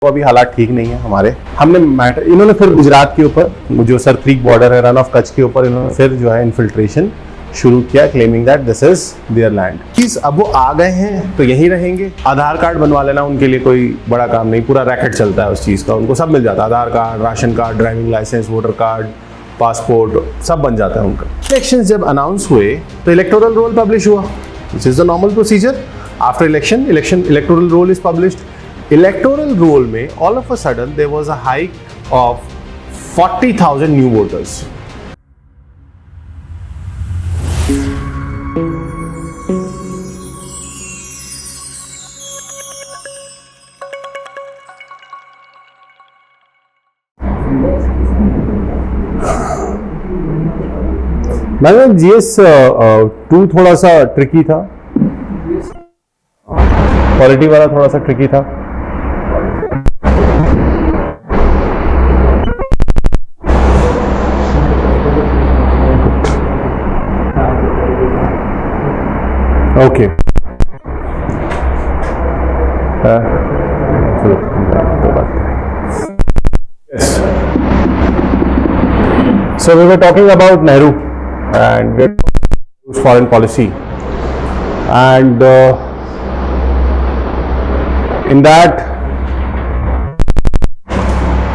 तो अभी हालात ठीक नहीं है हमारे। हमने मैटर इन्होंने फिर गुजरात के ऊपर जो सर क्रीक बॉर्डर है, रन ऑफ कच्छ के ऊपर इन्होंने फिर जो है इन्फिल्ट्रेशन शुरू किया, claiming that this is their land. Please अब वो आ गए हैं तो यहीं रहेंगे। आधार कार्ड बनवा लेना उनके लिए कोई बड़ा काम नहीं, पूरा रैकेट चलता है उस चीज़ का, उनको सब मिल जाता है, Aadhaar card, ration card, driving licence, voter card, passport सब बन जाता है उनका। इलेक्शन जब अनाउंस हुए तो इलेक्टोरल रोल पब्लिश हुआ, this is the normal procedure. After election electoral roll is published. Electoral roll में all of a sudden there was a hike of 40,000 new voters. मैंने जीएस 2 थोड़ा सा ट्रिकी था, quality वाला थोड़ा सा ट्रिकी था। Okay So we were talking about Nehru and foreign policy, and in that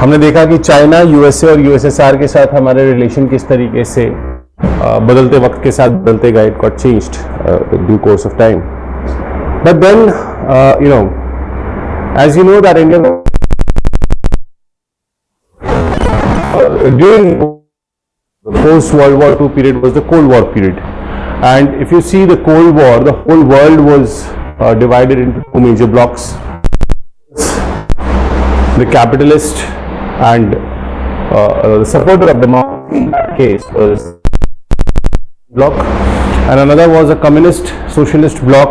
हमने देखा कि चाइना, यूएसए और यूएसएसआर के साथ हमारे रिलेशन किस तरीके से बदलते वक्त के साथ बदलते गए। It got changed due course of time, but then you know, as you know that India during the post World War II period was the Cold War period, and if you see the Cold War, the whole world was divided into 2 major blocks: the capitalist and the supporter of democracy in that case was bloc, and another was a communist socialist bloc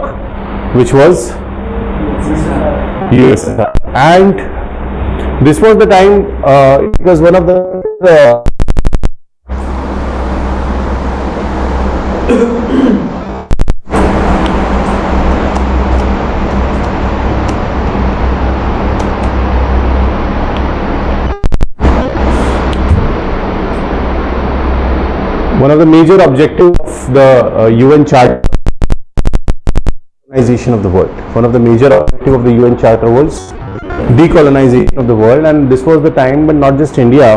which was USSR. And this was the time it was one of the major objectives of the UN Charter, decolonization of the world. One of the major objectives of the UN Charter was decolonization of the world, and this was the time when not just India,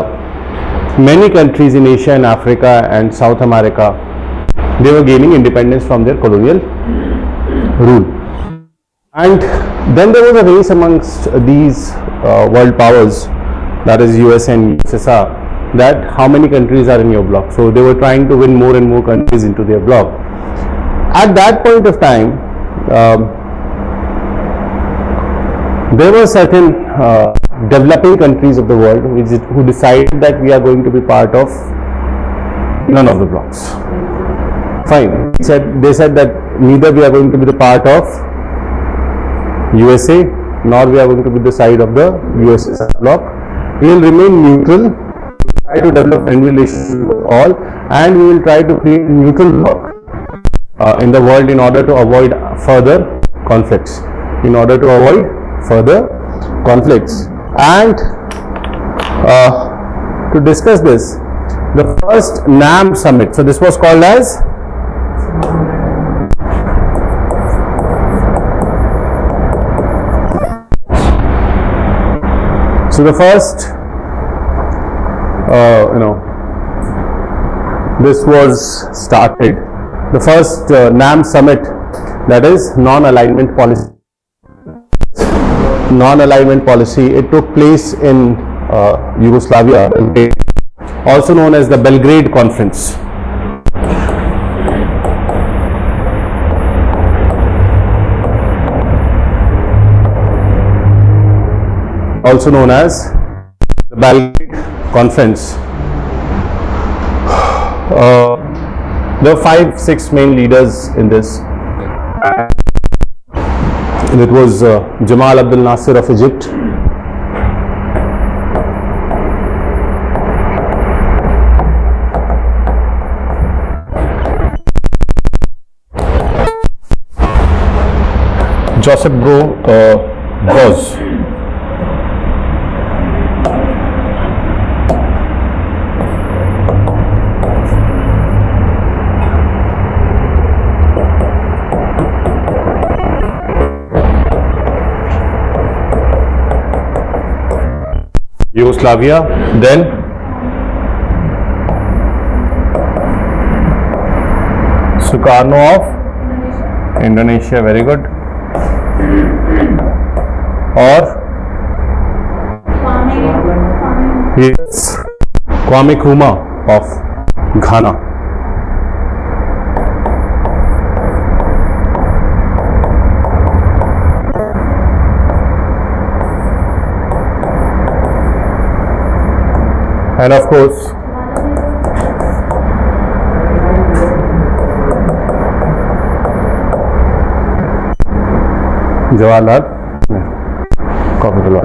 many countries in Asia and Africa and South America, they were gaining independence from their colonial rule. And then there was a race amongst these world powers, that is US and USSR, that how many countries are in your bloc. So they were trying to win more and more countries into their bloc. At that point of time, there were certain developing countries of the world who decided that we are going to be part of none of the blocs. Fine. They said that neither we are going to be the part of USA, nor we are going to be the side of the USSR bloc. We will remain neutral, try to develop friendly relations with all, and we will try to create a neutral bloc in the world in order to avoid further conflicts. And to discuss this, the first NAM summit, so this was called as the first this was started, the first NAM summit, that is non-alignment policy. It took place in Yugoslavia, also known as the Belgrade Conference. Also known as the Belgrade Conference. There were 5-6 main leaders in this. It was Jamal Abdel Nasser of Egypt, Joseph Broz Yugoslavia, then Sukarno of Indonesia, very good. Or yes, Kwame Nkrumah of Ghana. And of course, Jawaharlal coffee दिलवा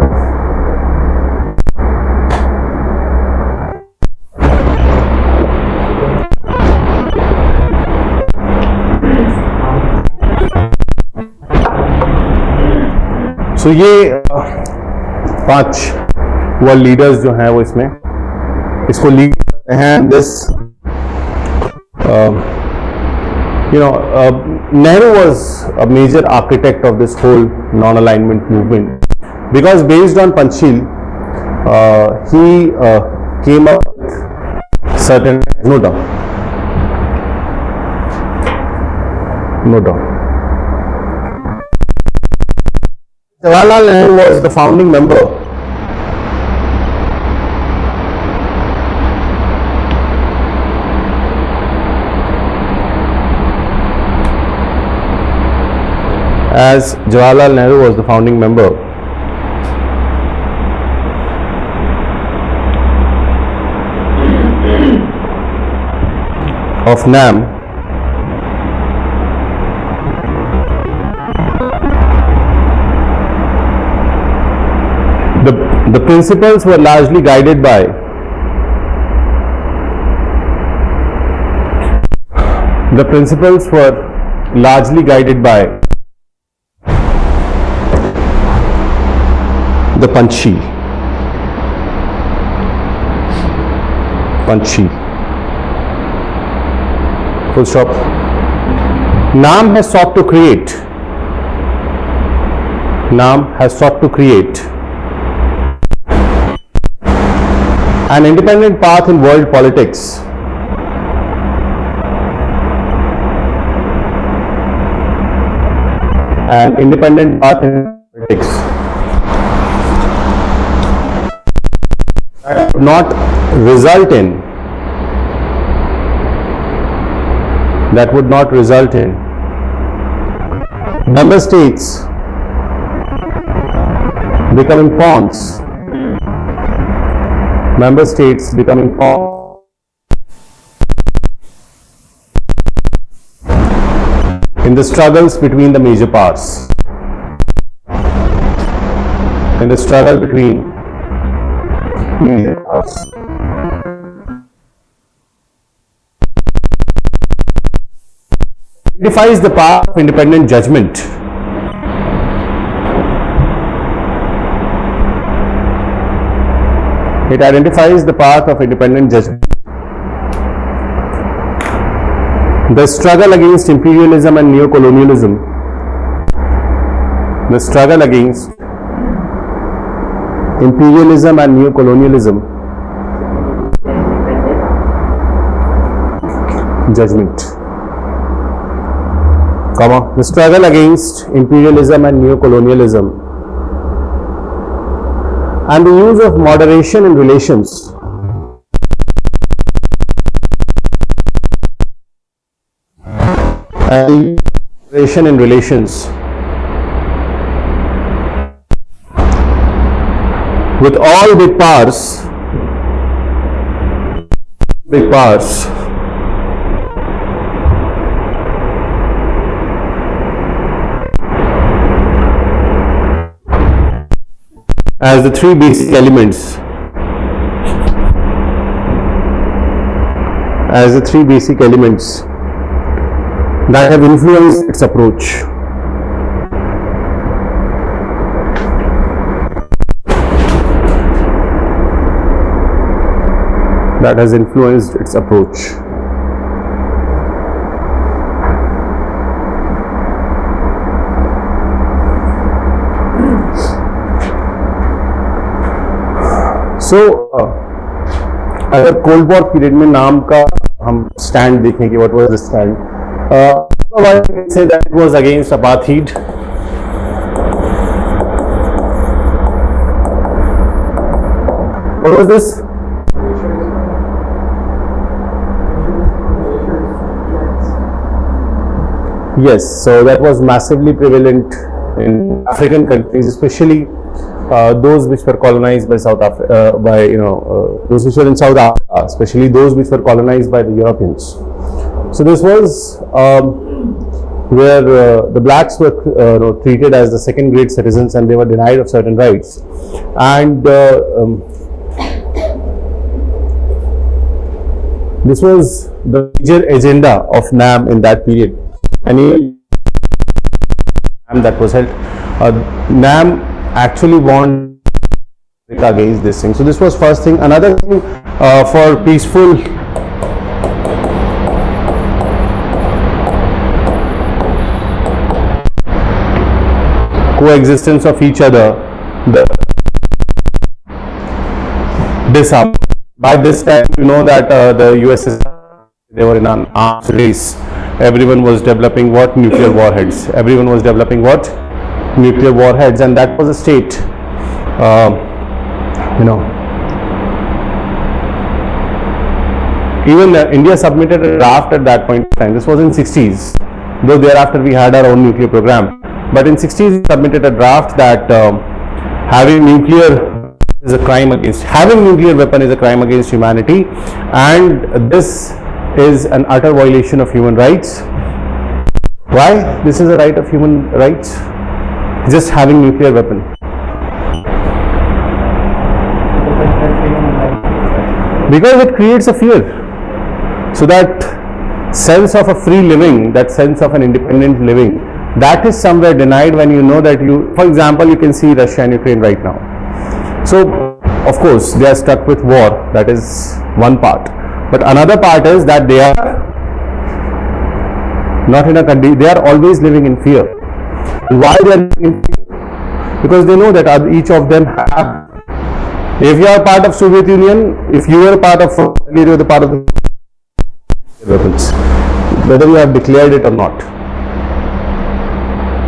सो ये 5 world leaders जो हैं वो इसको lead करते हैं. This Nehru was a major architect of this whole non-alignment movement because based on Panchsheel, he came up with certain, no doubt. Jawaharlal Nehru was the founding member of NAM. The principles were largely guided by the Panchsheel. Full stop. NAM has sought to create an independent path in world politics that would not result in member states becoming pawns in the struggles between the major powers. Identifies the path of independent judgment. It identifies the path of independent judgment. The struggle against imperialism and neocolonialism. Judgment. The struggle against imperialism and neocolonialism and the use of moderation in relations with all big powers as the three basic elements that have influenced its approach. So So अगर cold war period में नाम का हम stand देखें कि what was the stand, I can say that it was against apartheid. What was this? Yes, so that was massively prevalent in African countries, especially those which were colonized by South Africa, those which were in South Africa, especially those which were colonized by the Europeans. So this was where the blacks were treated as the second-grade citizens, and they were denied of certain rights. And this was the major agenda of NAM in that period. And that was held. NAM actually warned against this thing. So this was first thing. Another thing for peaceful coexistence of each other, the disarm. By this time, you know that the USSR, they were in an arms race. Everyone was developing what? Nuclear warheads. Everyone was developing what? Nuclear warheads, and that was a state. Even India submitted a draft at that point in time. This was in 60s. Though thereafter we had our own nuclear program, but in 60s we submitted a draft that having nuclear is a crime against, having nuclear weapon is a crime against humanity, and this is an utter violation of human rights. Why? This is a right of human rights, just having nuclear weapon. Because it creates a fear. So that sense of a free living, that sense of an independent living, that is somewhere denied when you know that you, for example, you can see Russia and Ukraine right now. So, of course, they are stuck with war. That is one part. But another part is that they are not in a country, they are always living in fear. Why they are living in fear? Because they know that each of them have, if you are part of Soviet Union, if you are part of, you are the part of the weapons, whether you have declared it or not.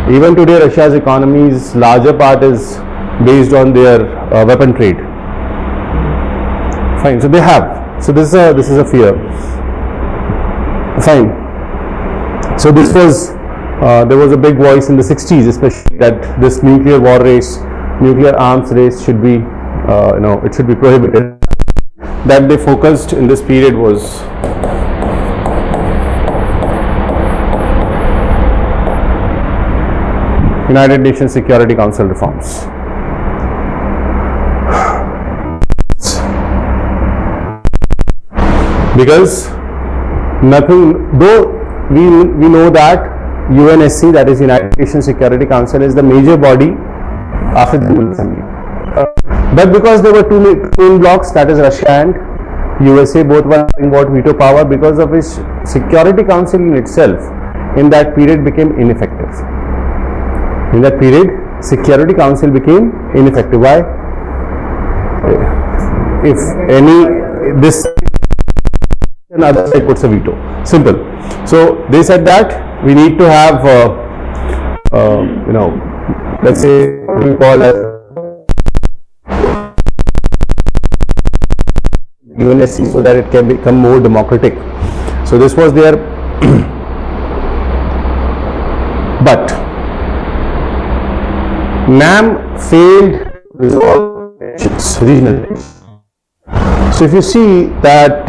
Even today, Russia's economy's larger part is based on their weapon trade. Fine, so they have. So this is a fear. Fine. So this was there was a big voice in the 60s, especially that this nuclear war race, nuclear arms race should be, it should be prohibited. That they focused in this period was United Nations Security Council reforms. Because nothing, though we know that UNSC, that is United Nations Security Council, is the major body after the General Assembly. But because there were two main blocks, that is Russia and USA, both were having what veto power, because of which Security Council in itself in that period became ineffective. In that period, Security Council became ineffective. Why? If this another side puts a veto. Simple. So they said that we need to have, let's say what we call as UNSC, so that it can become more democratic. So this was their but NAM failed to resolve tensions, regional tensions. So if you see that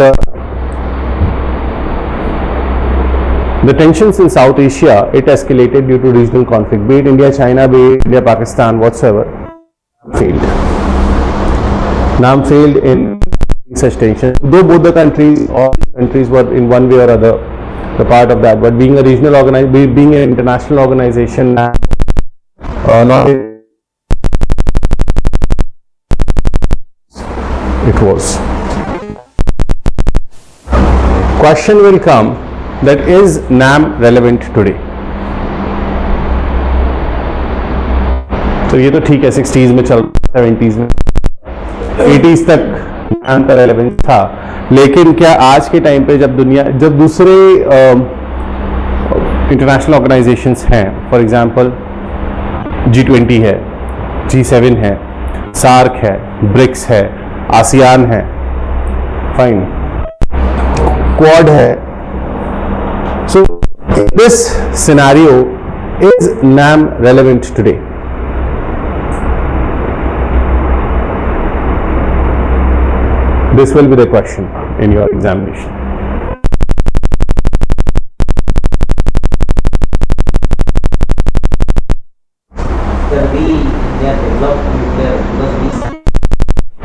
the tensions in South Asia, it escalated due to regional conflict, be it India, China, be it India, Pakistan, whatsoever, failed. NAM failed in such tensions, though both the countries, all countries were in one way or other the part of that, but being a regional organization, being an international organization, not it was. Question will come that is NAM relevant today? तो ये तो ठीक है 60s में चल 70s में, 80s तक नाम का रेलेवेंस था, लेकिन क्या आज के टाइम पे जब दूसरे इंटरनेशनल ऑर्गेनाइजेशंस हैं, फॉर एग्जांपल G20 है, G7 है, सार्क है, ब्रिक्स है, आसियान है, फाइन, क्वाड है, so this scenario is NAM relevant today? This will be the question in your examination.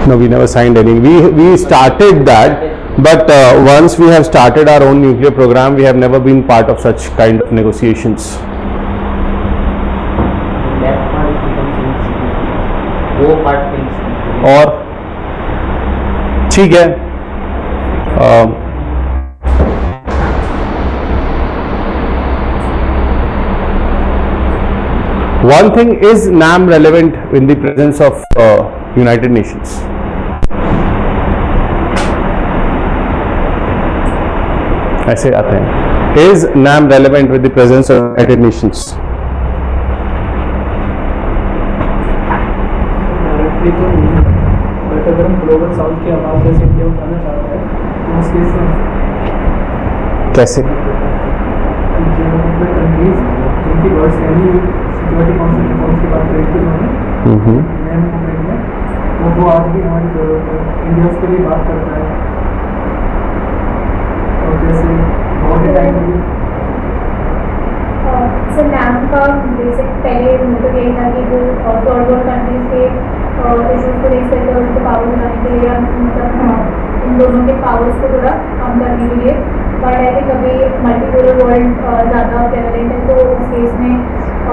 No, we never signed any. We started that, but once we have started our own nuclear program, we have never been part of such kind of negotiations. और ठीक है, one thing is NAM relevant in the presence of United Nations. ऐसे आते हैं, is NAM relevant with the presence of United Nations? But अगर हम global south की आवाज़ जैसे इंडिया उठाना चाहते हैं तो उस केस में कैसे? कंट्रीज जिनकी वर्ड्स यानी सिक्योरिटी काउंसिल रिफॉर्म्स की बात करें थी उन्होंने नए मूवमेंट में, तो वो आज भी हमारी जरूरत है, इंडिया उसके लिए बात करता है। और जैसे बहुत टाइम में सर NAM का बेसिक पहले मतलब यही था कि वो थर्ड वर्ल्ड कंट्रीज के इशूज़ को देख सकते हैं, उनको पावर दिलाने के लिए, मतलब इन दोनों के पावर्स को थोड़ा कम करने के लिए। बट आई थिंक अभी मल्टीपोलर वर्ल्ड ज़्यादा प्रेवलेंट है, तो उस केस में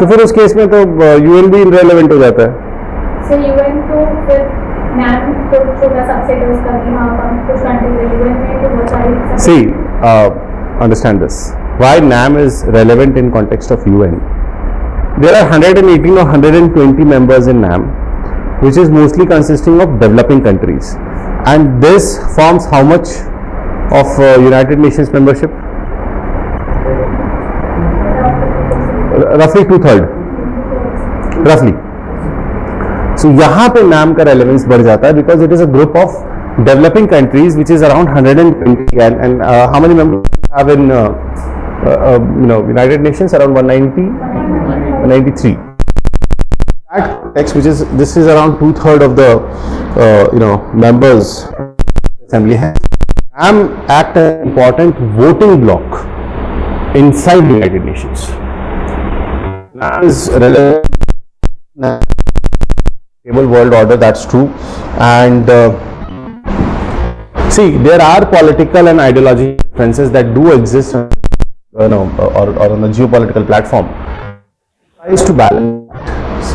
तो फिर उस केस में तो UN भी इनरेलेवेंट हो जाता है। सर UN तो फिर NAM तो छोटा सबसेट है उसका कि हाँ कुछ कंट्रीज है, UN में तो बहुत सारी। See, understand this. Why NAM is relevant in context of UN? There are 118 or 120 members in NAM, which is mostly consisting of developing countries, and this forms how much of United Nations membership? Roughly 2/3, roughly. So यहाँ पे NAM का relevance बढ़ जाता है because it is a group of developing countries which is around 120, and how many members have in United Nations? Around 190, 193. That text, which is this is around 2/3 of the members assembly has. NAM act an important voting bloc inside the United Nations. NAM is relevant. Stable world order, that's true, and see, there are political and ideological differences that do exist, or on a geopolitical platform. Tries to balance.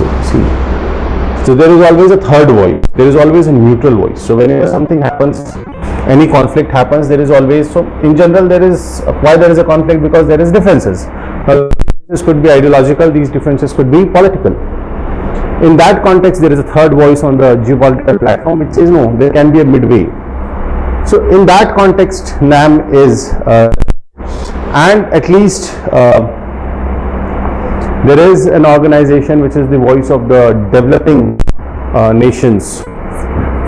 So there is always a third voice. There is always a neutral voice. So whenever something happens, any conflict happens, there is always, so in general there is, why there is a conflict? Because there is differences. This could be ideological, these differences could be political. In that context, there is a third voice on the geopolitical platform which says no, there can be a midway. So in that context, NAM is and at least there is an organization which is the voice of the developing nations.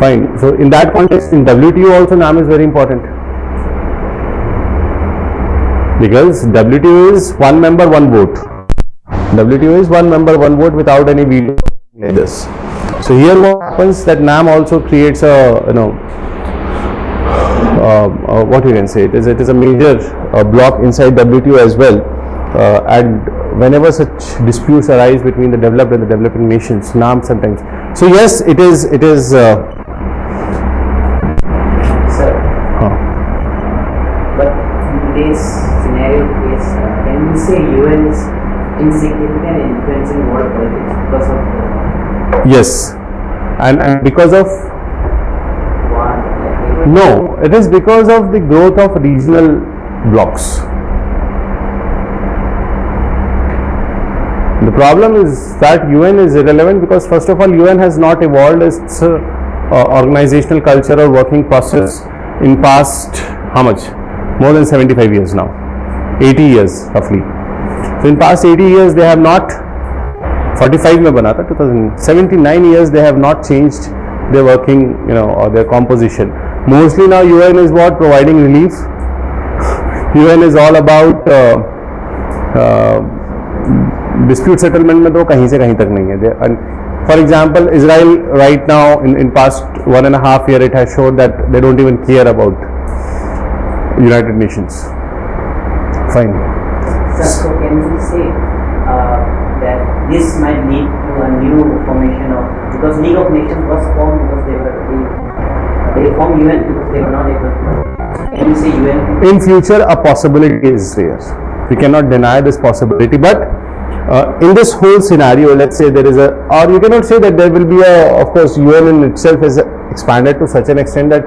Fine. So in that context, in WTO also NAM is very important, because WTO is one member, one vote. WTO is one member, one vote without any veto like this. So here what happens, that NAM also creates a what you can say, it is a major block inside WTO as well, and whenever such disputes arise between the developed and the developing nations, NAM sometimes. So yes, it is. Sir, but in today's scenario, can we say UN is insignificant influencing world politics because of the Yes, and because of war? no, it is because of the growth of regional blocks. The problem is that UN is irrelevant because first of all UN has not evolved its organizational culture or working process in past how much? More than 75 years now, 80 years roughly. So in past 80 years they have not, 45 में बना था 2079 years they have not changed their working, or their composition. Mostly now UN is what, providing relief. UN is all about dispute settlement में तो कहीं से कहीं तक नहीं है. And for example, Israel right now in past 1.5 years it has showed that they don't even care about United Nations. Fine. So can we say that this might lead to a new formation of, because League of Nations was formed because they formed UN because they were not able to. Can we say UN? In future, a possibility is there. We cannot deny this possibility, but in this whole scenario, let's say there is or you cannot say that there will be of course, UN in itself has expanded to such an extent that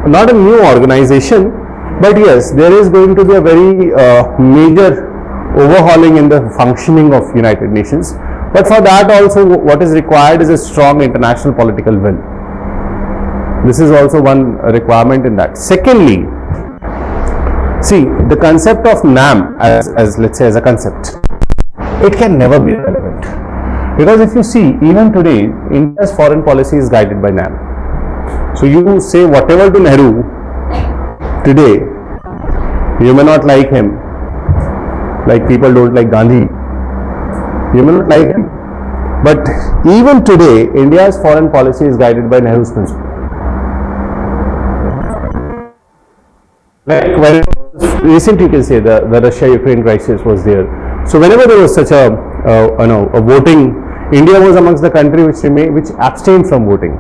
not a new organization, but yes, there is going to be a very major overhauling in the functioning of United Nations. But for that also, what is required is a strong international political will. This is also one requirement in that. Secondly, see, the concept of NAM as let's say as a concept, it can never be relevant, because if you see, even today India's foreign policy is guided by NAM. So you say whatever to Nehru today, you may not like him, like people don't like Gandhi, you may not like him, but even today India's foreign policy is guided by Nehru's principle. Like when recently you can say the Russia-Ukraine crisis was there. So whenever there was such a voting, India was amongst the country which abstained from voting.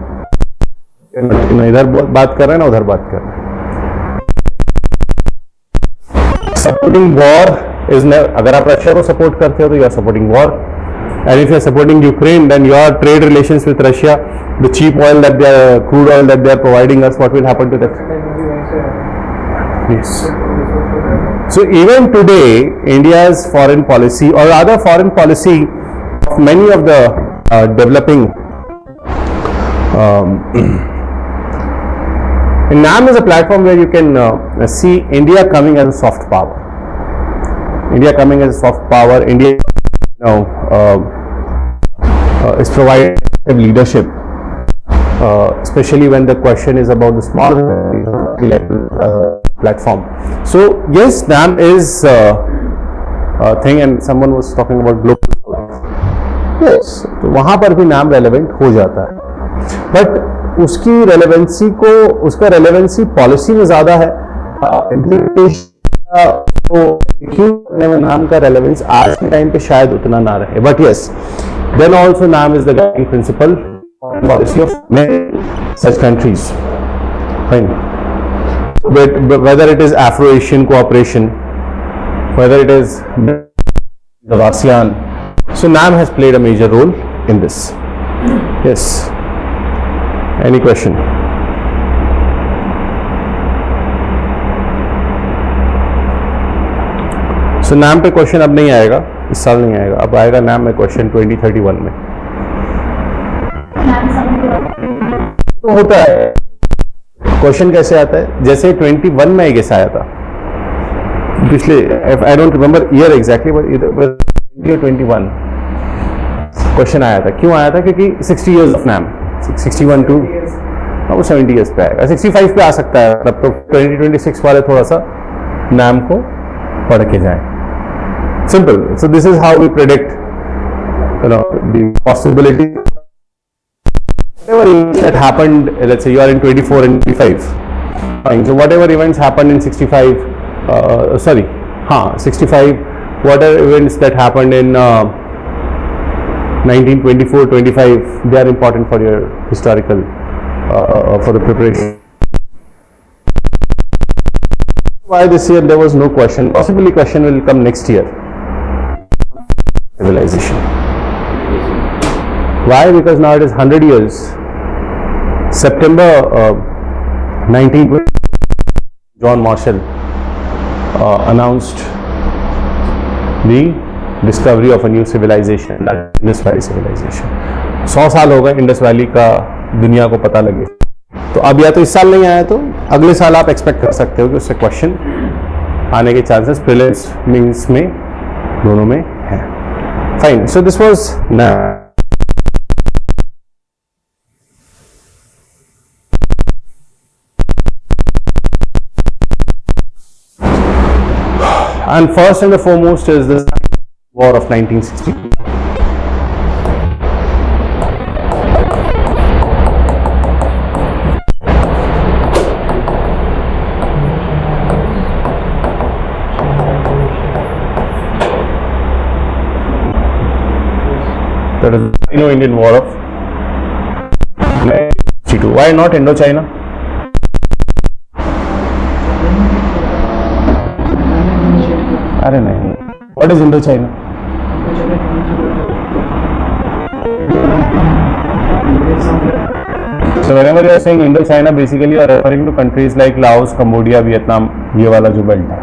इधर बात कर रहे हैं ना उधर बात कर रहे हैं. Supporting war is never, अगर आप रशिया को सपोर्ट करते हो तो you are supporting war, and if you are supporting Ukraine, then your trade relations with Russia, the cheap oil that crude oil that they are providing us, what will happen to that? Yes. So even today, India's foreign policy, or rather foreign policy of many of the developing, NAM is a platform where you can see India coming as a soft power. India coming as a soft power. India, is providing leadership, especially when the question is about the small platform. So yes, NAM is a thing, and someone was talking about global south. Yes, तो वहाँ पर भी NAM relevant हो जाता है, but उसकी relevancy को, उसका रेलेवेंसी पॉलिसी में ज़्यादा है. तो नाम का रेलेवेंस आज के टाइम पे शायद उतना ना रहे, बट यस, देन ऑल्सो नाम is the guiding principal policy of many such countries. Fine. Whether it is Afro-Asian cooperation, whether it is the ASEAN, so NAM has played a major role in this. Yes. Any question? So NAM पे question अब नहीं आएगा, इस साल नहीं आएगा, अब आएगा NAM में क्वेश्चन 2031 में. तो होता है क्वेश्चन कैसे आता है, जैसे 21 में एक ऐसा आया था पिछले, I don't remember year exactly, but 21 question आया था. क्यों आया था? क्योंकि 60 years ऑफ NAM, 61 टू वो 70 years पे आएगा, 65 पे आ सकता है. तब तो 2026 वाले थोड़ा सा NAM को पढ़ के जाए. Simple. So this is how we predict, the possibility. Whatever events that happened, let's say you are in 24 and 25. Fine. So whatever events happened in 65, 65. Whatever events that happened in 1924, 25, they are important for your historical, for the preparation. Why this year there was no question? Possibly question will come next year. Civilization. Why? Because now it is 100 years. September 1920, John Marshall announced the discovery of a new civilization, Indus Valley civilization. 100 साल हो गए Indus valley का दुनिया को पता लगे. तो अब या तो इस साल नहीं आया तो अगले साल आप एक्सपेक्ट कर सकते हो कि उससे क्वेश्चन आने के चांसेस प्रीलिम्स मींस में दोनों में है. फाइन. सो दिस वाज ना and first and the foremost is the War of 1960. That is the Sino-Indian War of 1962. Why not Indochina? अरे नहीं. What is Indochina? So whenever you are saying Indochina, basically you are referring to countries like Laos, Cambodia, Vietnam, ये वाला जो belt है.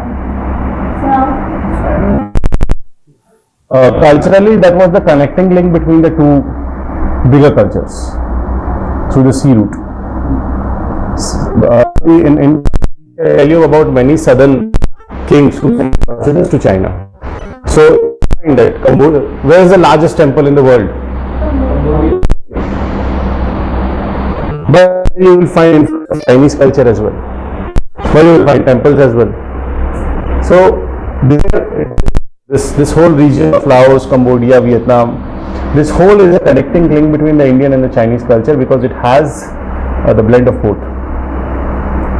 Culturally, that was the connecting link between the two bigger cultures through the sea route. In I tell you about many southern kings who sent messages to China. So, find that Cambodia, where is the largest temple in the world? But you will find Chinese culture as well. But you will find temples as well. So, this whole region of Laos, Cambodia, Vietnam, this whole is a connecting link between the Indian and the Chinese culture because it has the blend of both.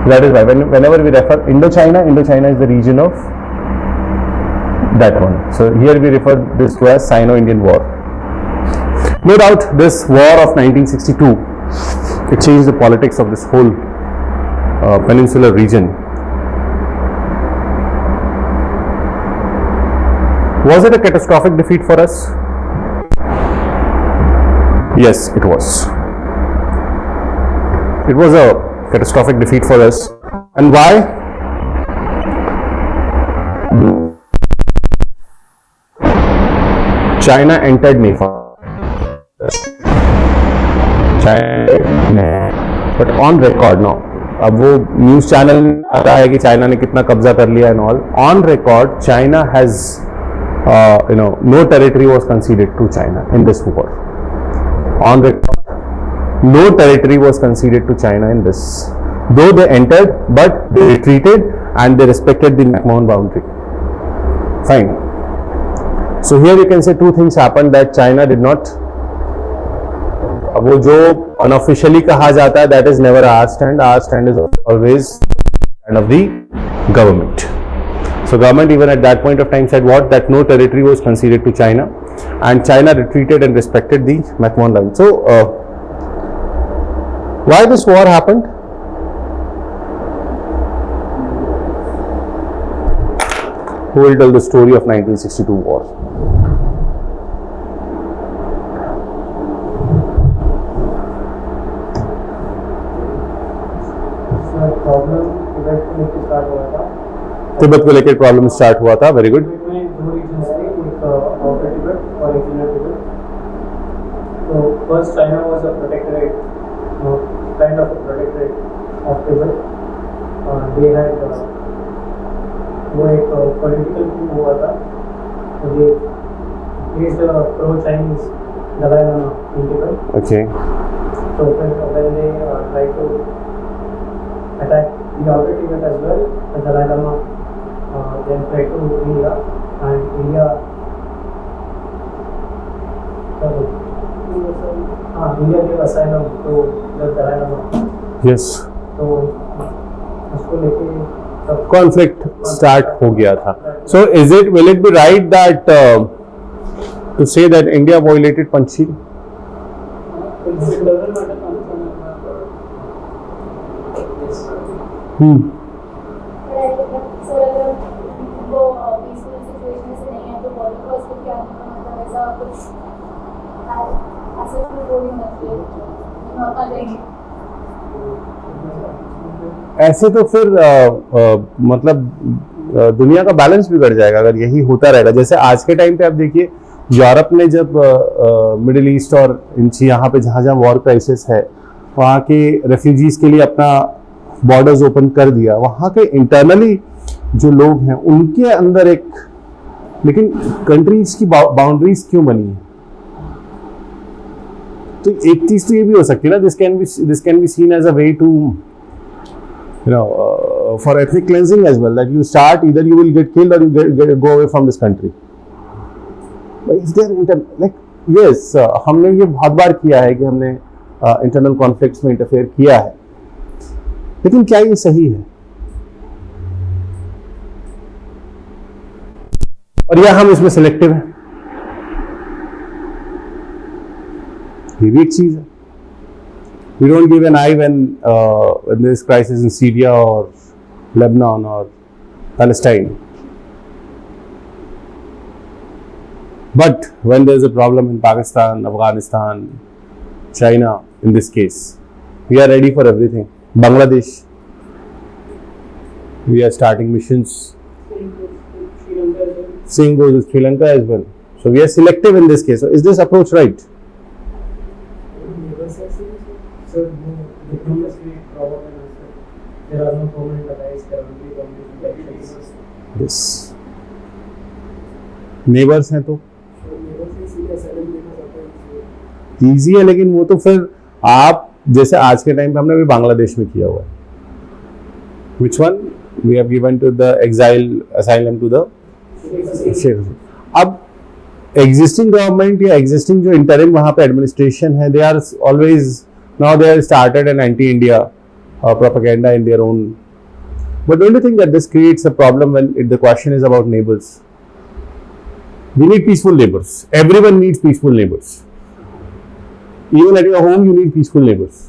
That is why whenever we refer Indochina, Indochina is the region of that one. So here we refer this to as Sino-Indian War. No doubt this war of 1962, it changed the politics of this whole peninsular region. Was it a catastrophic defeat for us? Yes, it was. It was a catastrophic defeat for us. And why? China entered Nepal. But on record now, अब वो news channel आता है कि China ने कितना कब्जा कर लिया and all. On record China has no territory was conceded to China in this war. On record, no territory was conceded to China in this. Though they entered, but they retreated and they respected the McMahon boundary. Fine. So here you can say two things happened that China did not. वो जो unofficially कहा जाता है, that is never our stand. Our stand is always stand of the government. So government even at that point of time said what? That no territory was conceded to China, and China retreated and respected the McMahon line. So why this war happened? Who will tell the story of 1962 war? Tibet को लेकर problem start हुआ था. Very good. So first China was a protectorate, kind of a protectorate of Tibet. They had वो एक political coup हुआ था. So they placed a pro-Chinese Dalai Lama in Tibet. Okay. So when they tried to attack the outer Tibet as well, the Dalai Lama then fled to India, and India gave asylum to the Dalai Lama. Yes. तो उसको लेके Conflict start हो गया था. So will it be right that to say that India violated Panchsheel? ऐसे तो फिर मतलब दुनिया का बैलेंस बिगड़ जाएगा अगर यही होता रहेगा. जैसे आज के टाइम पे आप देखिए, यूरोप में जब मिडिल ईस्ट और यहाँ पे जहाँ वॉर क्राइसिस है, वहाँ के रेफ्यूजीज के लिए अपना बॉर्डर्स ओपन कर दिया, वहाँ के इंटरनली जो लोग हैं उनके अंदर एक, लेकिन कंट्रीज की बाउंड्रीज क्यों बनी है? तो एक चीज तो ये भी हो सकती है ना, this can be seen as a way to for ethnic cleansing as well, that you start, either you will get killed or you go away from this country. But is there like yes, हमने ये बहुत बार किया है कि हमने internal conflicts में interfere किया है, लेकिन क्या ये सही है? और या हम इसमें सिलेक्टिव हैं, ये भी एक चीज है. We don't give an eye when there is crisis in Syria or Lebanon or Palestine. But when there is a problem in Pakistan, Afghanistan, China, in this case, we are ready for everything. Bangladesh, we are starting missions. Same goes with Sri Lanka as well. So we are selective in this case. So is this approach right? So, diplomacy problem is there are no permanent allies currently on the elections. Yes. Neighbors हैं तो easy है, लेकिन वो तो फिर आप जैसे आज के टाइम पे हमने अभी बांग्लादेश में किया हुआ है. Which one? We have given to the asylum to the Sheikh. अब एग्जिस्टिंग गवर्नमेंट या एग्जिस्टिंग जो इंटरिम वहाँ पे एडमिनिस्ट्रेशन है, they are always now they have started an anti-India propaganda in their own. But don't you think that this creates a problem when the question is about neighbors? We need peaceful neighbors. Everyone needs peaceful neighbors. Even at your home, you need peaceful neighbors.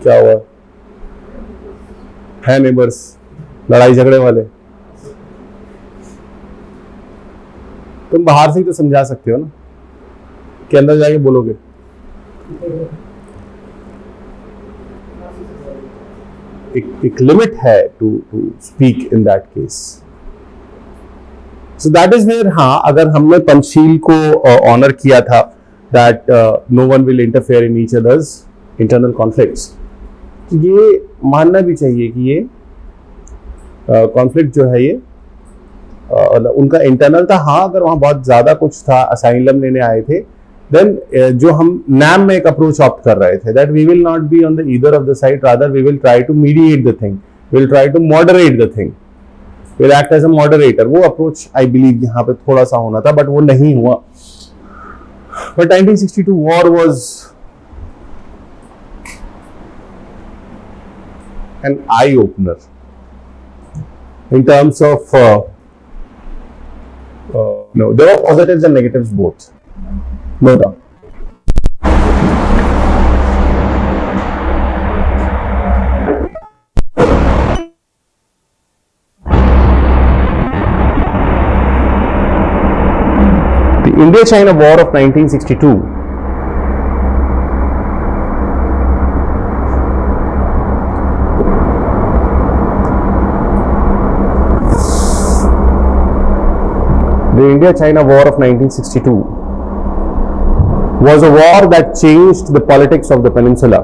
क्या हुआ है? neighbors लड़ाई झगड़े वाले. तुम बाहर से ही तो समझा सकते हो ना, कि अंदर जाके बोलोगे. एक लिमिट है to speak in that case. So that is where, हाँ, अगर हमने पंचशील को ऑनर किया था that no one will interfere in each others internal conflicts, तो ये मानना भी चाहिए कि ये कॉन्फ्लिक्ट जो है ये उनका इंटरनल था. हाँ, अगर वहाँ बहुत ज़्यादा कुछ था, असाइलम लेने आए थे, देन जो हम नैम में एक अप्रोच ऑप्ट कर रहे थे, that we will not be on the either of the side, rather we will try to mediate the thing, we will try to moderate the thing, will act as a moderator. वो approach I believe यहाँ पे थोड़ा सा होना था, but वो नहीं हुआ. But 1962 war was an eye opener in terms of no, there were positives and negatives both, no doubt. The India-China War of 1962 The India-China War of 1962 was a war that changed the politics of the peninsula.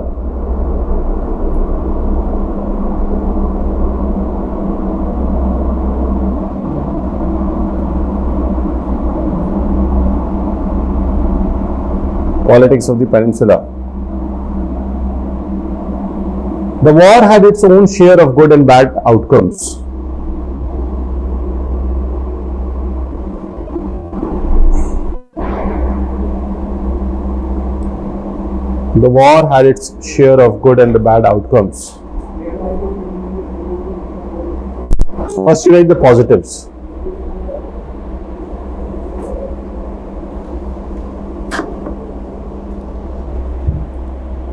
Politics of the peninsula. The war had its own share of good and bad outcomes. The war had its share of good and the bad outcomes. First, you write the positives.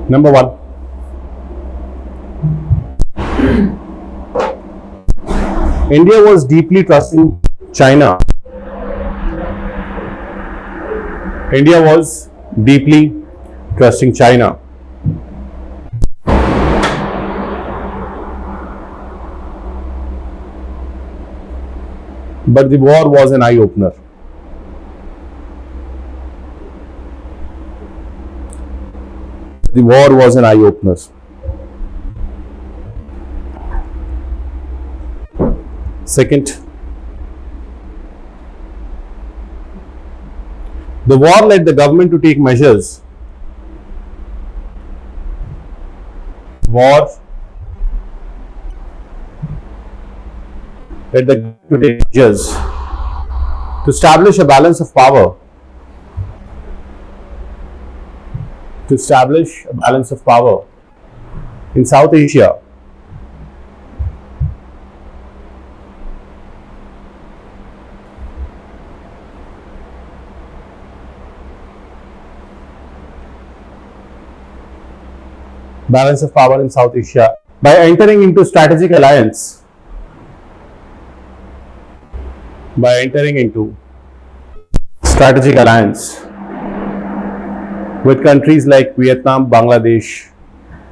Number one, India was deeply trusting China. India was deeply trusting China. But the war was an eye-opener. the war was an eye-opener. Second, the war led the government to take measures. War led the government to take measures to establish a balance of power. To establish a balance of power in South Asia. Balance of power in South Asia by entering into strategic alliance. By entering into strategic alliance with countries like Vietnam, Bangladesh,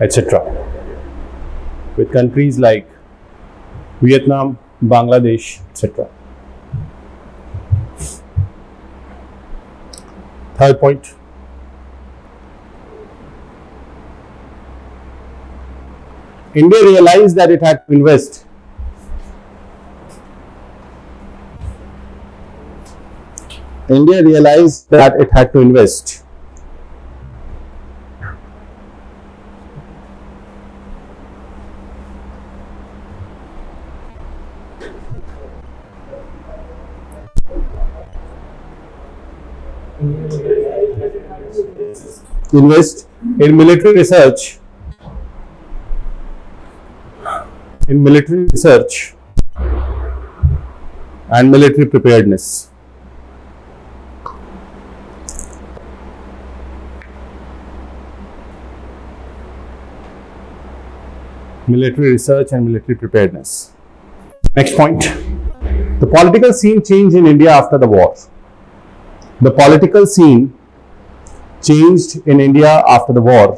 etc. With countries like Vietnam, Bangladesh, etc. Third point. India realized that it had to invest. India realized that it had to invest. Invest in military research. In military research and military preparedness. Military research and military preparedness. Next point. The political scene changed in India after the war. The political scene changed in India after the war.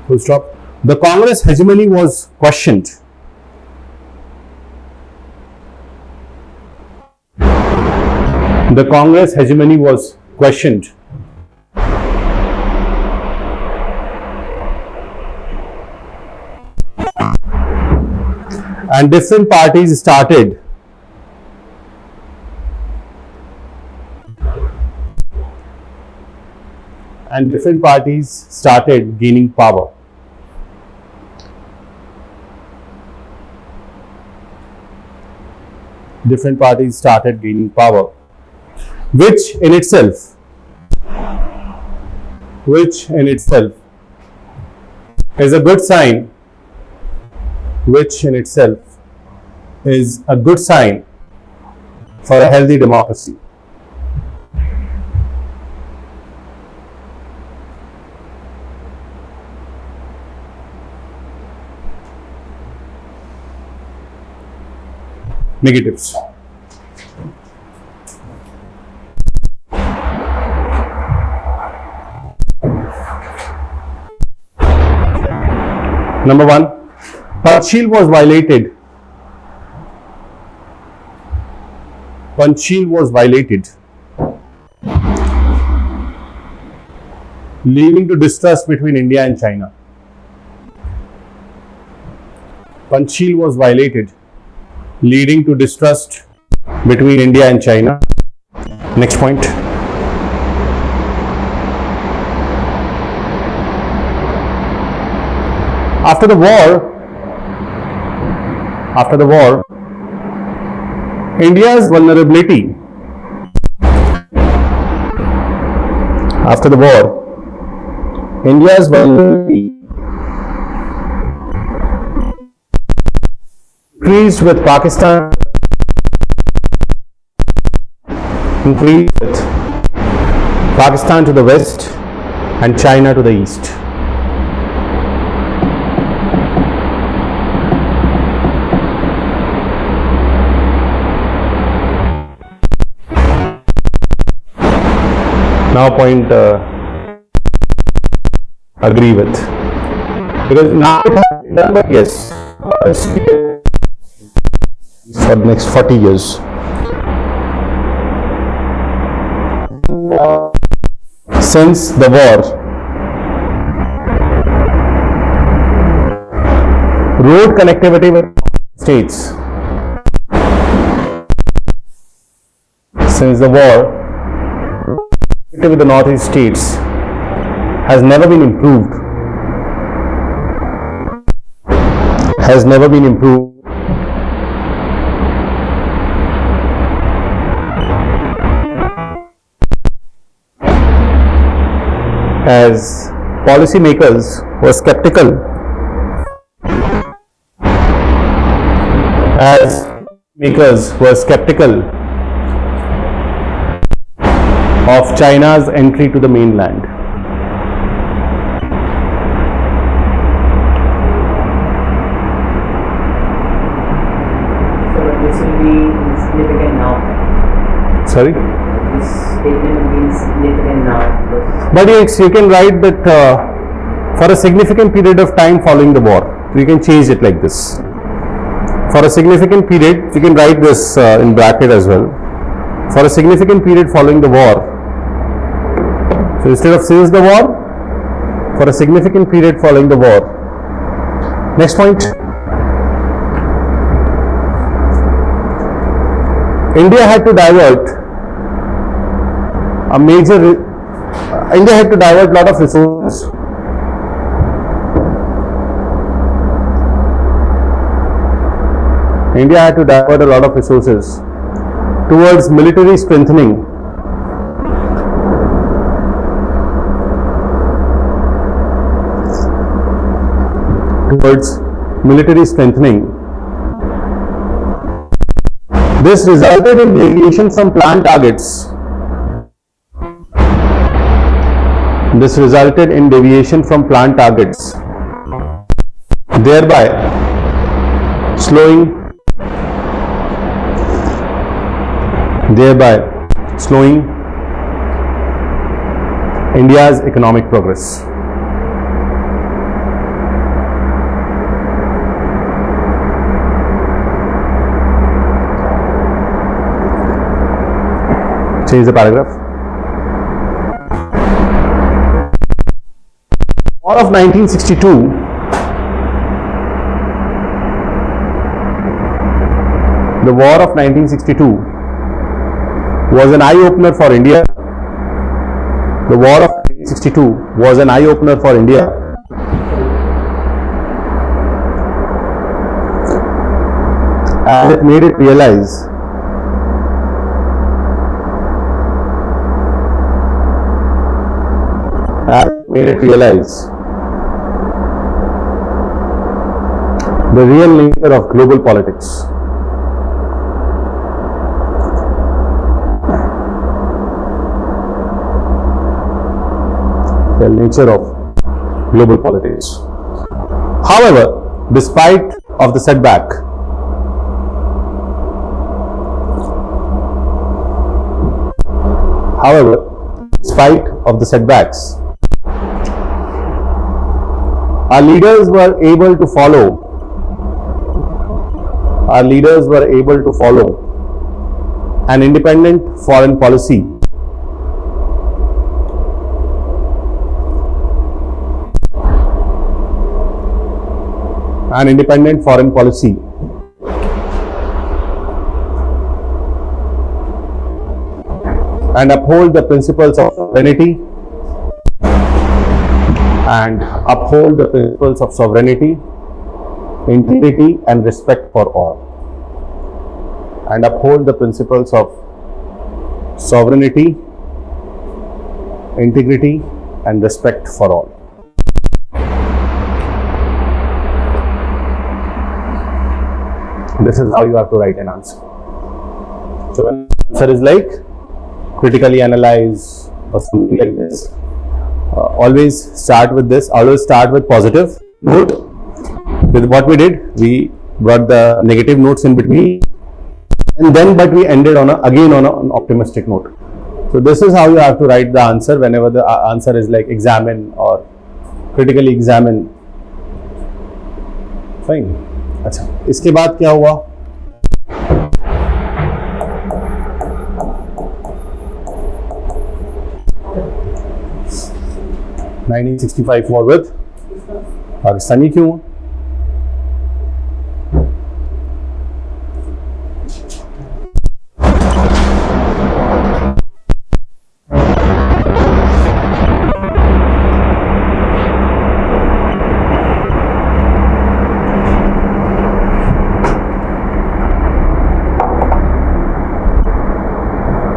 Full stop. The Congress hegemony was questioned. The Congress hegemony was questioned. And different parties started gaining power. Different parties started gaining power, which in itself is a good sign. Which in itself is a good sign for a healthy democracy. Negatives. Number one, Panchsheel was violated. Panchsheel was violated, leading to distrust between India and China. Panchsheel was violated, leading to distrust between India and China. Next point. After the war, India's vulnerability. After the war, India's vulnerability increased with Pakistan. Increased with Pakistan to the west and China to the east. Now point agree with, because now it has done, but yes, for the next 40 years. since the war, road connectivity with states. Since the war, connectivity with the northeast states has never been improved. Has never been improved. As policymakers were skeptical, of China's entry to the mainland. So this will be insignificant now. Sorry? This statement will be insignificant now because But yes, you can write that for a significant period of time following the war. You can change it like this. For a significant period, you can write this in bracket as well. For a significant period following the war. So instead of since the war, for a significant period following the war. Next point. India had to divert India had to divert a lot of resources. India had to divert a lot of resources towards military strengthening. This resulted in deviation from planned targets. Thereby slowing India's economic progress. Change the paragraph. War of 1962 The war of 1962 was an eye-opener for India. The war of 1962 was an eye-opener for India. And it made it realize the real nature of global politics. The nature of global politics. However, despite of the setback, setbacks, our leaders were able to follow an independent foreign policy and uphold the principles of sovereignty integrity and respect for all. And uphold the principles of sovereignty, integrity and respect for all. This is how you have to write an answer. So when the answer is like critically analyze or something like this, always start with this. Always start with positive note. With what we did, we brought the negative notes in between, and then but we ended on an optimistic note. So this is how you have to write the answer whenever the answer is like examine or critically examine. Fine. अच्छा, इसके बाद क्या हुआ? 1965 war with Pakistani क्यों?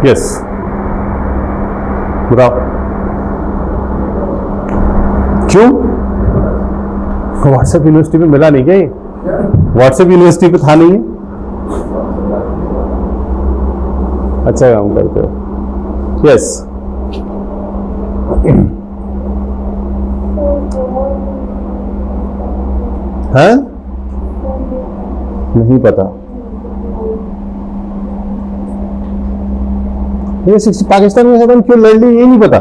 Yes, बताओ क्यों? WhatsApp university पे मिला नहीं क्या ये? व्हाट्सएप यूनिवर्सिटी पे था नहीं है? अच्छा काम करते हो। यस, है नहीं पता। ये पाकिस्तान में सदन क्यों लड़ ली ये नहीं पता।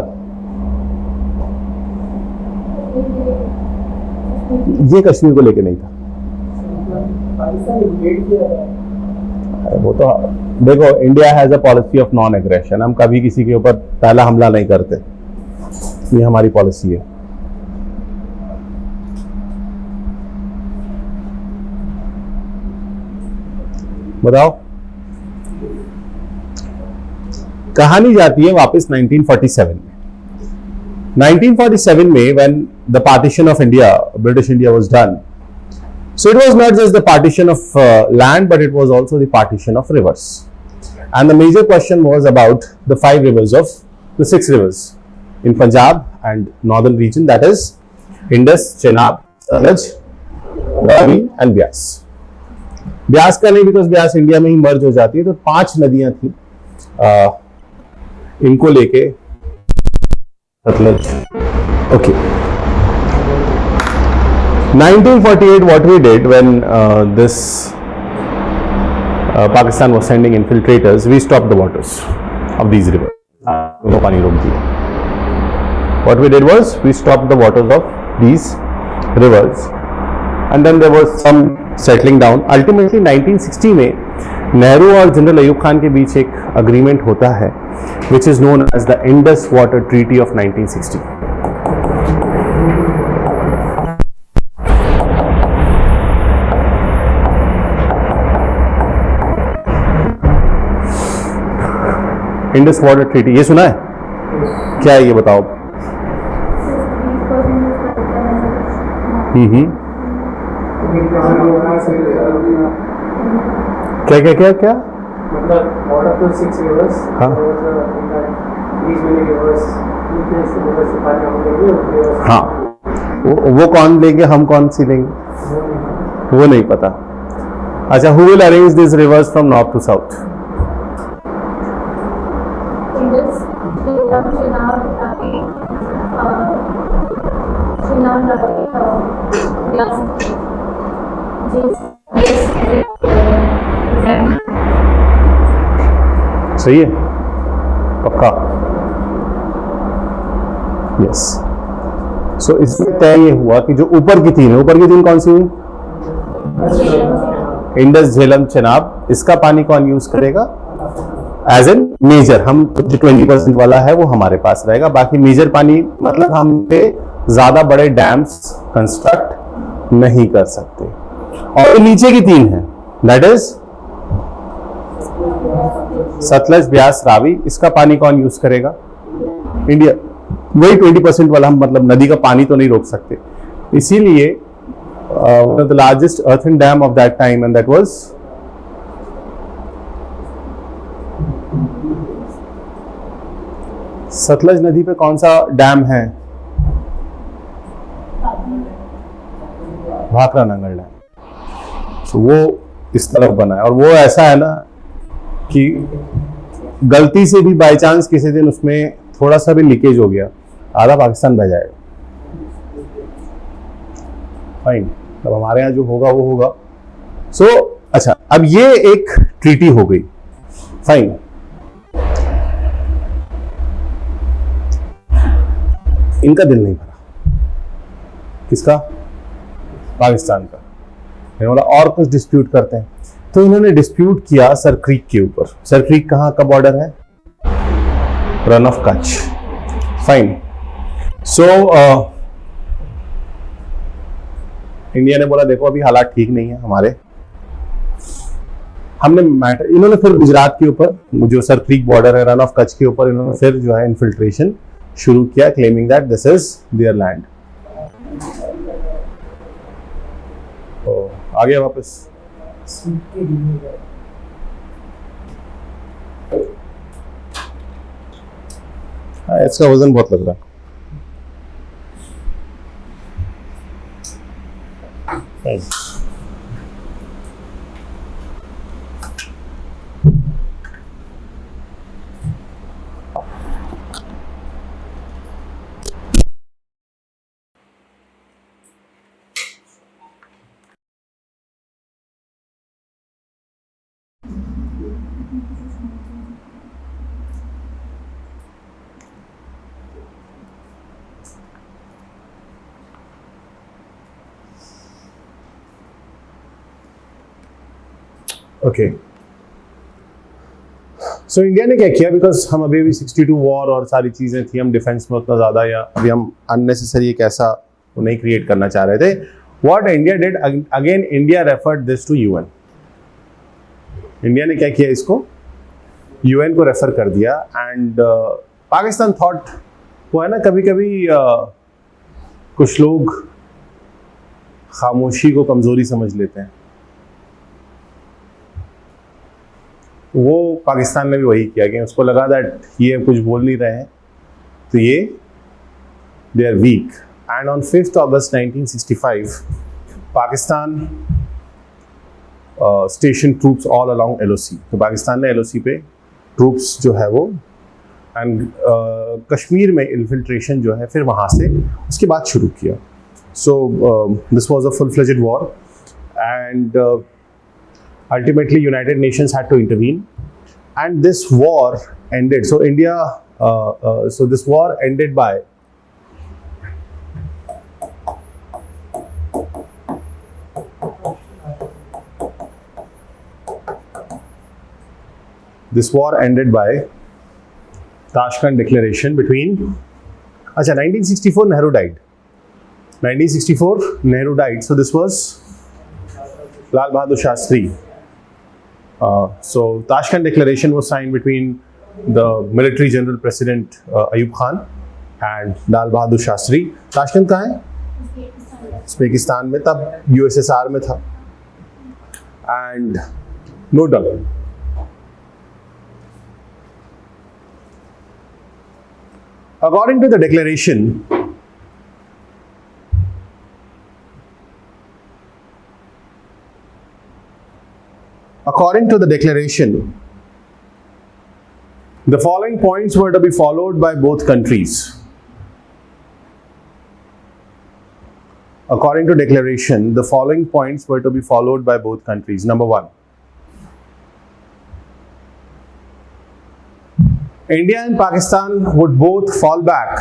ये कश्मीर को लेके नहीं था। वो तो देखो, India has a policy of non aggression. हम कभी किसी के ऊपर पहला हमला नहीं करते, ये हमारी पॉलिसी है। बताओ, कहानी जाती है वापस 1947 में। 1947 में when the partition of India, British India was done, so it was not just the partition of land, but it was also the partition of rivers. And the major question was about the 5 rivers of the 6 rivers in Punjab and northern region, that is Indus, Chenab, Salaj, Ravi and Beas. Beas का नहीं, because Beas India में ही मर्ज हो जाती है। तो 5 नदियां थी, इनको लेके Sutlej. Okay, 1948 what we did when this Pakistan was sending infiltrators, we stopped the waters of these rivers. वो पानी रोक दिया। What we did was we stopped the waters of these rivers and then there was some settling down. Ultimately 1960 में नेहरू और general Ayub Khan के बीच एक agreement होता है which is known as the Indus Water Treaty of 1960. Indus water treaty, ये सुना है? क्या है ये बताओ। क्या क्या क्या क्या मतलब water to 6 rivers, हाँ। these many rivers, rivers से पानी हम लेंगे, हाँ, वो कौन लेंगे, हम कौन सी लेंगे वो नहीं पता। अच्छा, who will arrange these rivers from north to south? Indus, Chenab, Ravi, सही है, पक्का। यस, सो इसमें तय ये हुआ कि जो ऊपर की 3 है, ऊपर की 3 कौन सी हुई? इंडस, झेलम, चेनाब। इसका पानी कौन यूज करेगा? एज एन मेजर, हम जो 20% वाला है वो हमारे पास रहेगा। बाकी मेजर पानी मतलब हम पे ज्यादा बड़े डैम्स कंस्ट्रक्ट नहीं कर सकते। और नीचे की 3 है, दैट इज सतलज, ब्यास, रावी। इसका पानी कौन यूज करेगा? इंडिया। वही 20% वाला, हम मतलब नदी का पानी तो नहीं रोक सकते। इसीलिए the largest earthen dam of that time and that was Sutlej नदी पे कौन सा डैम है? भाखरा नंगल डैम। so, वो इस तरफ बना है और वो ऐसा है ना कि गलती से भी बाई चांस किसी दिन उसमें थोड़ा सा भी लीकेज हो गया, आधा पाकिस्तान बह जाएगा। फाइन, अब हमारे यहाँ जो होगा वो होगा। सो अच्छा, अब ये एक ट्रीटी हो गई। फाइन, इनका दिल नहीं भरा। किसका? पाकिस्तान का। बोला और कुछ डिस्प्यूट करते हैं, तो इन्होंने डिस्प्यूट किया सर क्रीक के ऊपर। सर क्रीक कहाँ का बॉर्डर है? Rann of Kutch. Fine, so India ने बोला देखो अभी हालात ठीक नहीं है हमारे, हमने मैटर, इन्होंने फिर गुजरात के ऊपर जो सर क्रीक बॉर्डर है, रन ऑफ कच्छ के ऊपर इन्होंने फिर जो है इन्फिल्ट्रेशन शुरू किया, claiming that this is their land. आ गया वापस। हाँ, इसका वजन बहुत लग रहा है। ओके, सो इंडिया ने क्या किया, बिकॉज हम अभी भी 62 वॉर और सारी चीज़ें थी, हम डिफेंस में उतना ज़्यादा या अभी हम अननेसेसरी एक ऐसा वो नहीं क्रिएट करना चाह रहे थे। What India did, again India referred this to UN. India ने क्या किया, इसको यूएन को रेफर कर दिया। एंड पाकिस्तान थॉट, वो है ना कभी कभी कुछ लोग खामोशी को कमज़ोरी समझ लेते हैं, वो पाकिस्तान ने भी वही किया कि उसको लगा दैट ये कुछ बोल नहीं रहे हैं तो ये they are weak. And on 5 August 1965 Pakistan station troops all along LOC. तो पाकिस्तान ने एलओसी पे ट्रूप्स जो है वो, एंड कश्मीर में इन्फिल्ट्रेशन जो है फिर वहाँ से उसके बाद शुरू किया। सो this was a full fledged war and ultimately United Nations had to intervene and this war ended. So India, so this war ended by Tashkent Declaration between, 1964 Nehru died. 1964 Nehru died. So this was Lal Bahadur Shastri. So Tashkent Declaration was signed between the military general president Ayub Khan and Lal Bahadur Shastri. Tashkent कहाँ है? Uzbekistan में, तब USSR में था। And no doubt according to the declaration, the following points were to be followed by both countries. According to declaration, the following points were to be followed by both countries. Number 1, India and Pakistan would both fall back.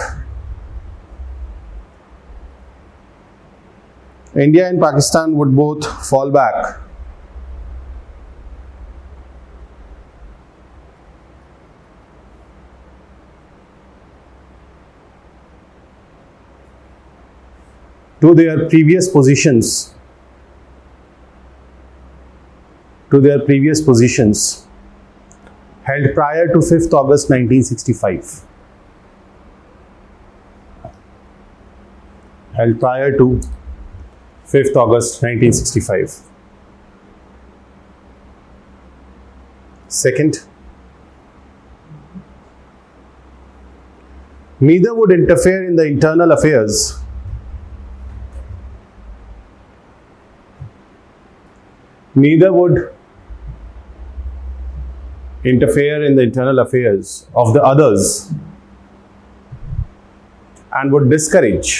India and Pakistan would both fall back to their previous positions, held prior to 5th August 1965. Held prior to 5th August 1965. Second, neither would interfere in the internal affairs of the others and would discourage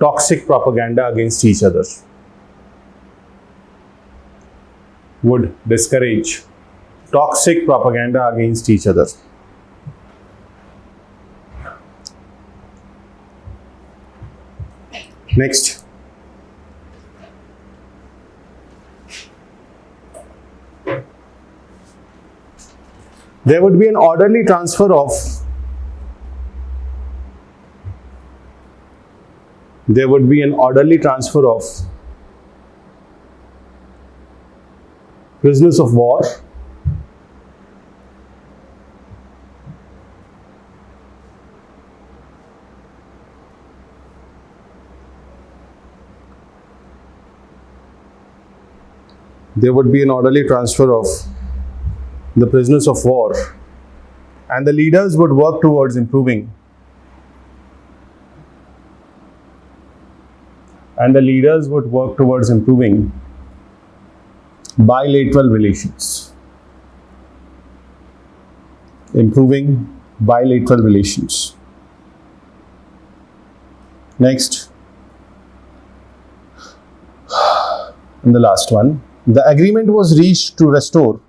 toxic propaganda against each other. Would discourage toxic propaganda against each other. Next, there would be an orderly transfer of prisoners of war and the leaders would work towards improving bilateral relations. Next, and the last one, the agreement was reached to restore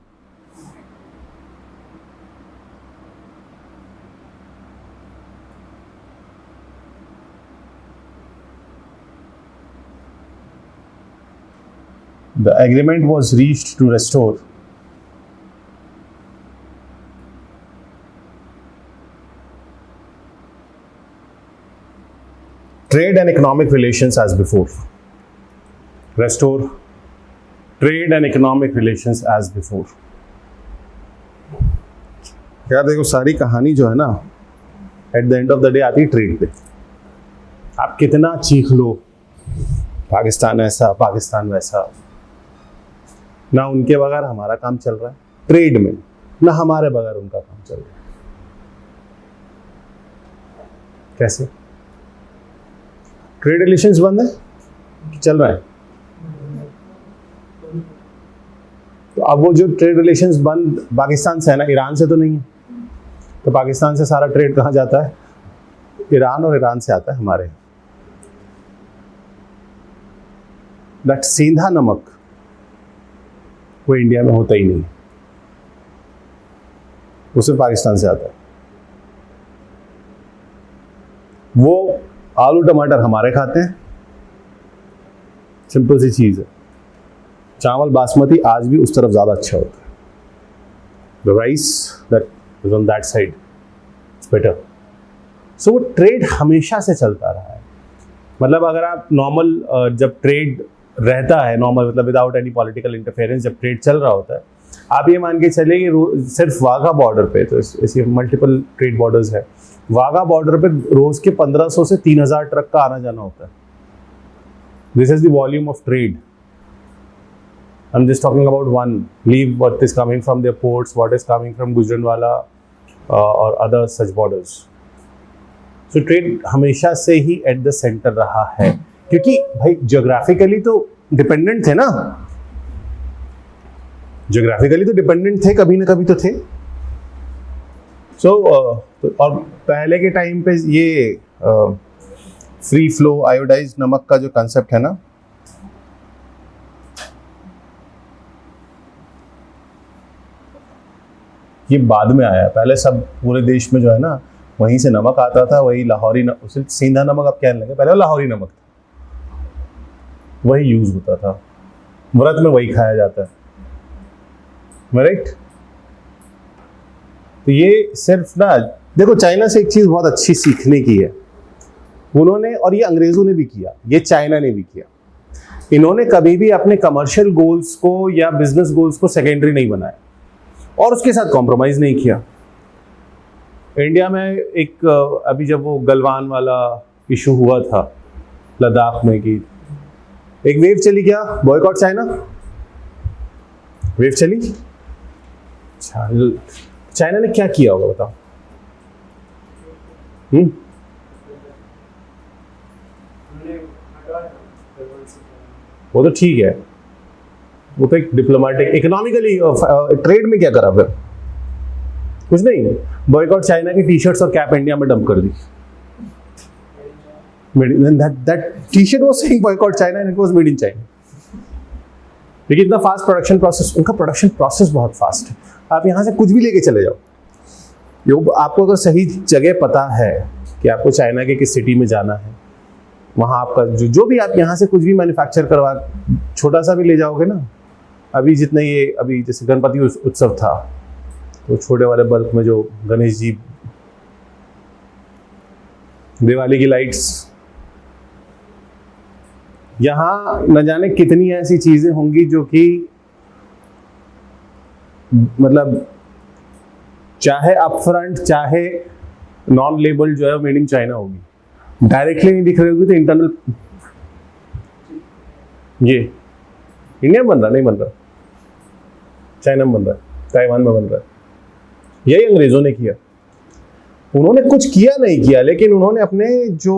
trade and economic relations as before. Restore trade and economic relations as before. यार देखो, सारी कहानी जो है ना, at the end of the day आती है trade पे। आप कितना चीख लो पाकिस्तान ऐसा, पाकिस्तान वैसा, ना उनके बगैर हमारा काम चल रहा है ट्रेड में, ना हमारे बगैर उनका काम चल रहा है। कैसे? ट्रेड रिलेशंस बंद है कि चल रहा है? तो अब वो जो ट्रेड रिलेशंस बंद पाकिस्तान से है ना, ईरान से तो नहीं है। तो पाकिस्तान से सारा ट्रेड कहाँ जाता है? ईरान, और ईरान से आता है हमारे। दैट सेंधा नमक वो इंडिया में होता ही नहीं, वो सिर्फ पाकिस्तान से आता है। वो आलू टमाटर हमारे खाते हैं, सिंपल सी चीज है। चावल बासमती आज भी उस तरफ ज्यादा अच्छा होता है। The rice that is on that side it's better. So वो ट्रेड हमेशा से चलता रहा है। मतलब अगर आप नॉर्मल जब ट्रेड रहता है, नॉर्मल मतलब विदाउट एनी पॉलिटिकल इंटरफेरेंस, जब ट्रेड चल रहा होता है, आप ये मान के चले कि सिर्फ वाघा बॉर्डर पे, तो ऐसे मल्टीपल ट्रेड बॉर्डर्स है, वाघा बॉर्डर पे रोज के 1500 से 3000 ट्रक का आना जाना होता है। This is the volume of trade. I'm just talking about one. Leave what is coming from their ports, what is coming from Gujranwala or other such borders. So trade हमेशा से ही at the center रहा है, क्योंकि भाई geographically तो dependent थे ना, geographically तो dependent थे, कभी ना कभी तो थे। So और पहले के टाइम पे ये फ्री फ्लो आयोडाइज्ड नमक का जो कंसेप्ट है ना, ये बाद में आया। पहले सब पूरे देश में जो है ना, वहीं से नमक आता था, वही लाहौरी उसे सेंधा नमक अब कहने लगे, पहले लाहौरी नमक था, वही यूज होता था, व्रत में वही खाया जाता है, राइट। तो ये सिर्फ ना, देखो चाइना से एक चीज बहुत अच्छी सीखने की है उन्होंने, और ये अंग्रेजों ने भी किया, ये चाइना ने भी किया। इन्होंने कभी भी अपने कमर्शियल गोल्स को या बिजनेस गोल्स को सेकेंडरी नहीं बनाया और उसके साथ कॉम्प्रोमाइज नहीं किया। इंडिया में एक अभी जब वो गलवान वाला इशू हुआ था लद्दाख में, कि एक वेव चली, क्या बॉयकॉट चाइना वेव चली। चाइना ने क्या किया होगा बताओ? वो तो ठीक है, वो तो एक डिप्लोमेटिक इकोनॉमिकली ट्रेड में क्या करा फिर? कुछ नहीं, बॉयकॉट चाइना की टी शर्ट्स और कैप इंडिया में डंप कर दी। That T shirt was saying boycott China and it was made in China. देखिए इतना फास्ट प्रोडक्शन प्रोसेस, उनका प्रोडक्शन प्रोसेस बहुत फास्ट है। आप यहाँ से कुछ भी लेके चले जाओ, आपको अगर सही जगह पता है कि आपको चाइना के किस सिटी में जाना है, वहाँ आपका जो भी आप यहाँ से कुछ भी मैन्युफैक्चर करवा, छोटा सा भी ले जाओगे ना, अभी जितने ये अभी जैसे गणपति उत्सव था, तो छोटे वाले बल्ब में जो गणेश जी, दिवाली की लाइट्स, यहां न जाने कितनी ऐसी चीजें होंगी जो कि मतलब चाहे अपफ्रंट चाहे नॉन लेबल जो है मेड इन चाइना होगी, डायरेक्टली नहीं दिख रही होगी तो इंटरनल ये इंडिया में बन रहा, नहीं बन रहा, चाइना में बन रहा है, ताइवान में बन रहा है। यही अंग्रेजों ने किया। उन्होंने कुछ किया नहीं किया, लेकिन उन्होंने अपने जो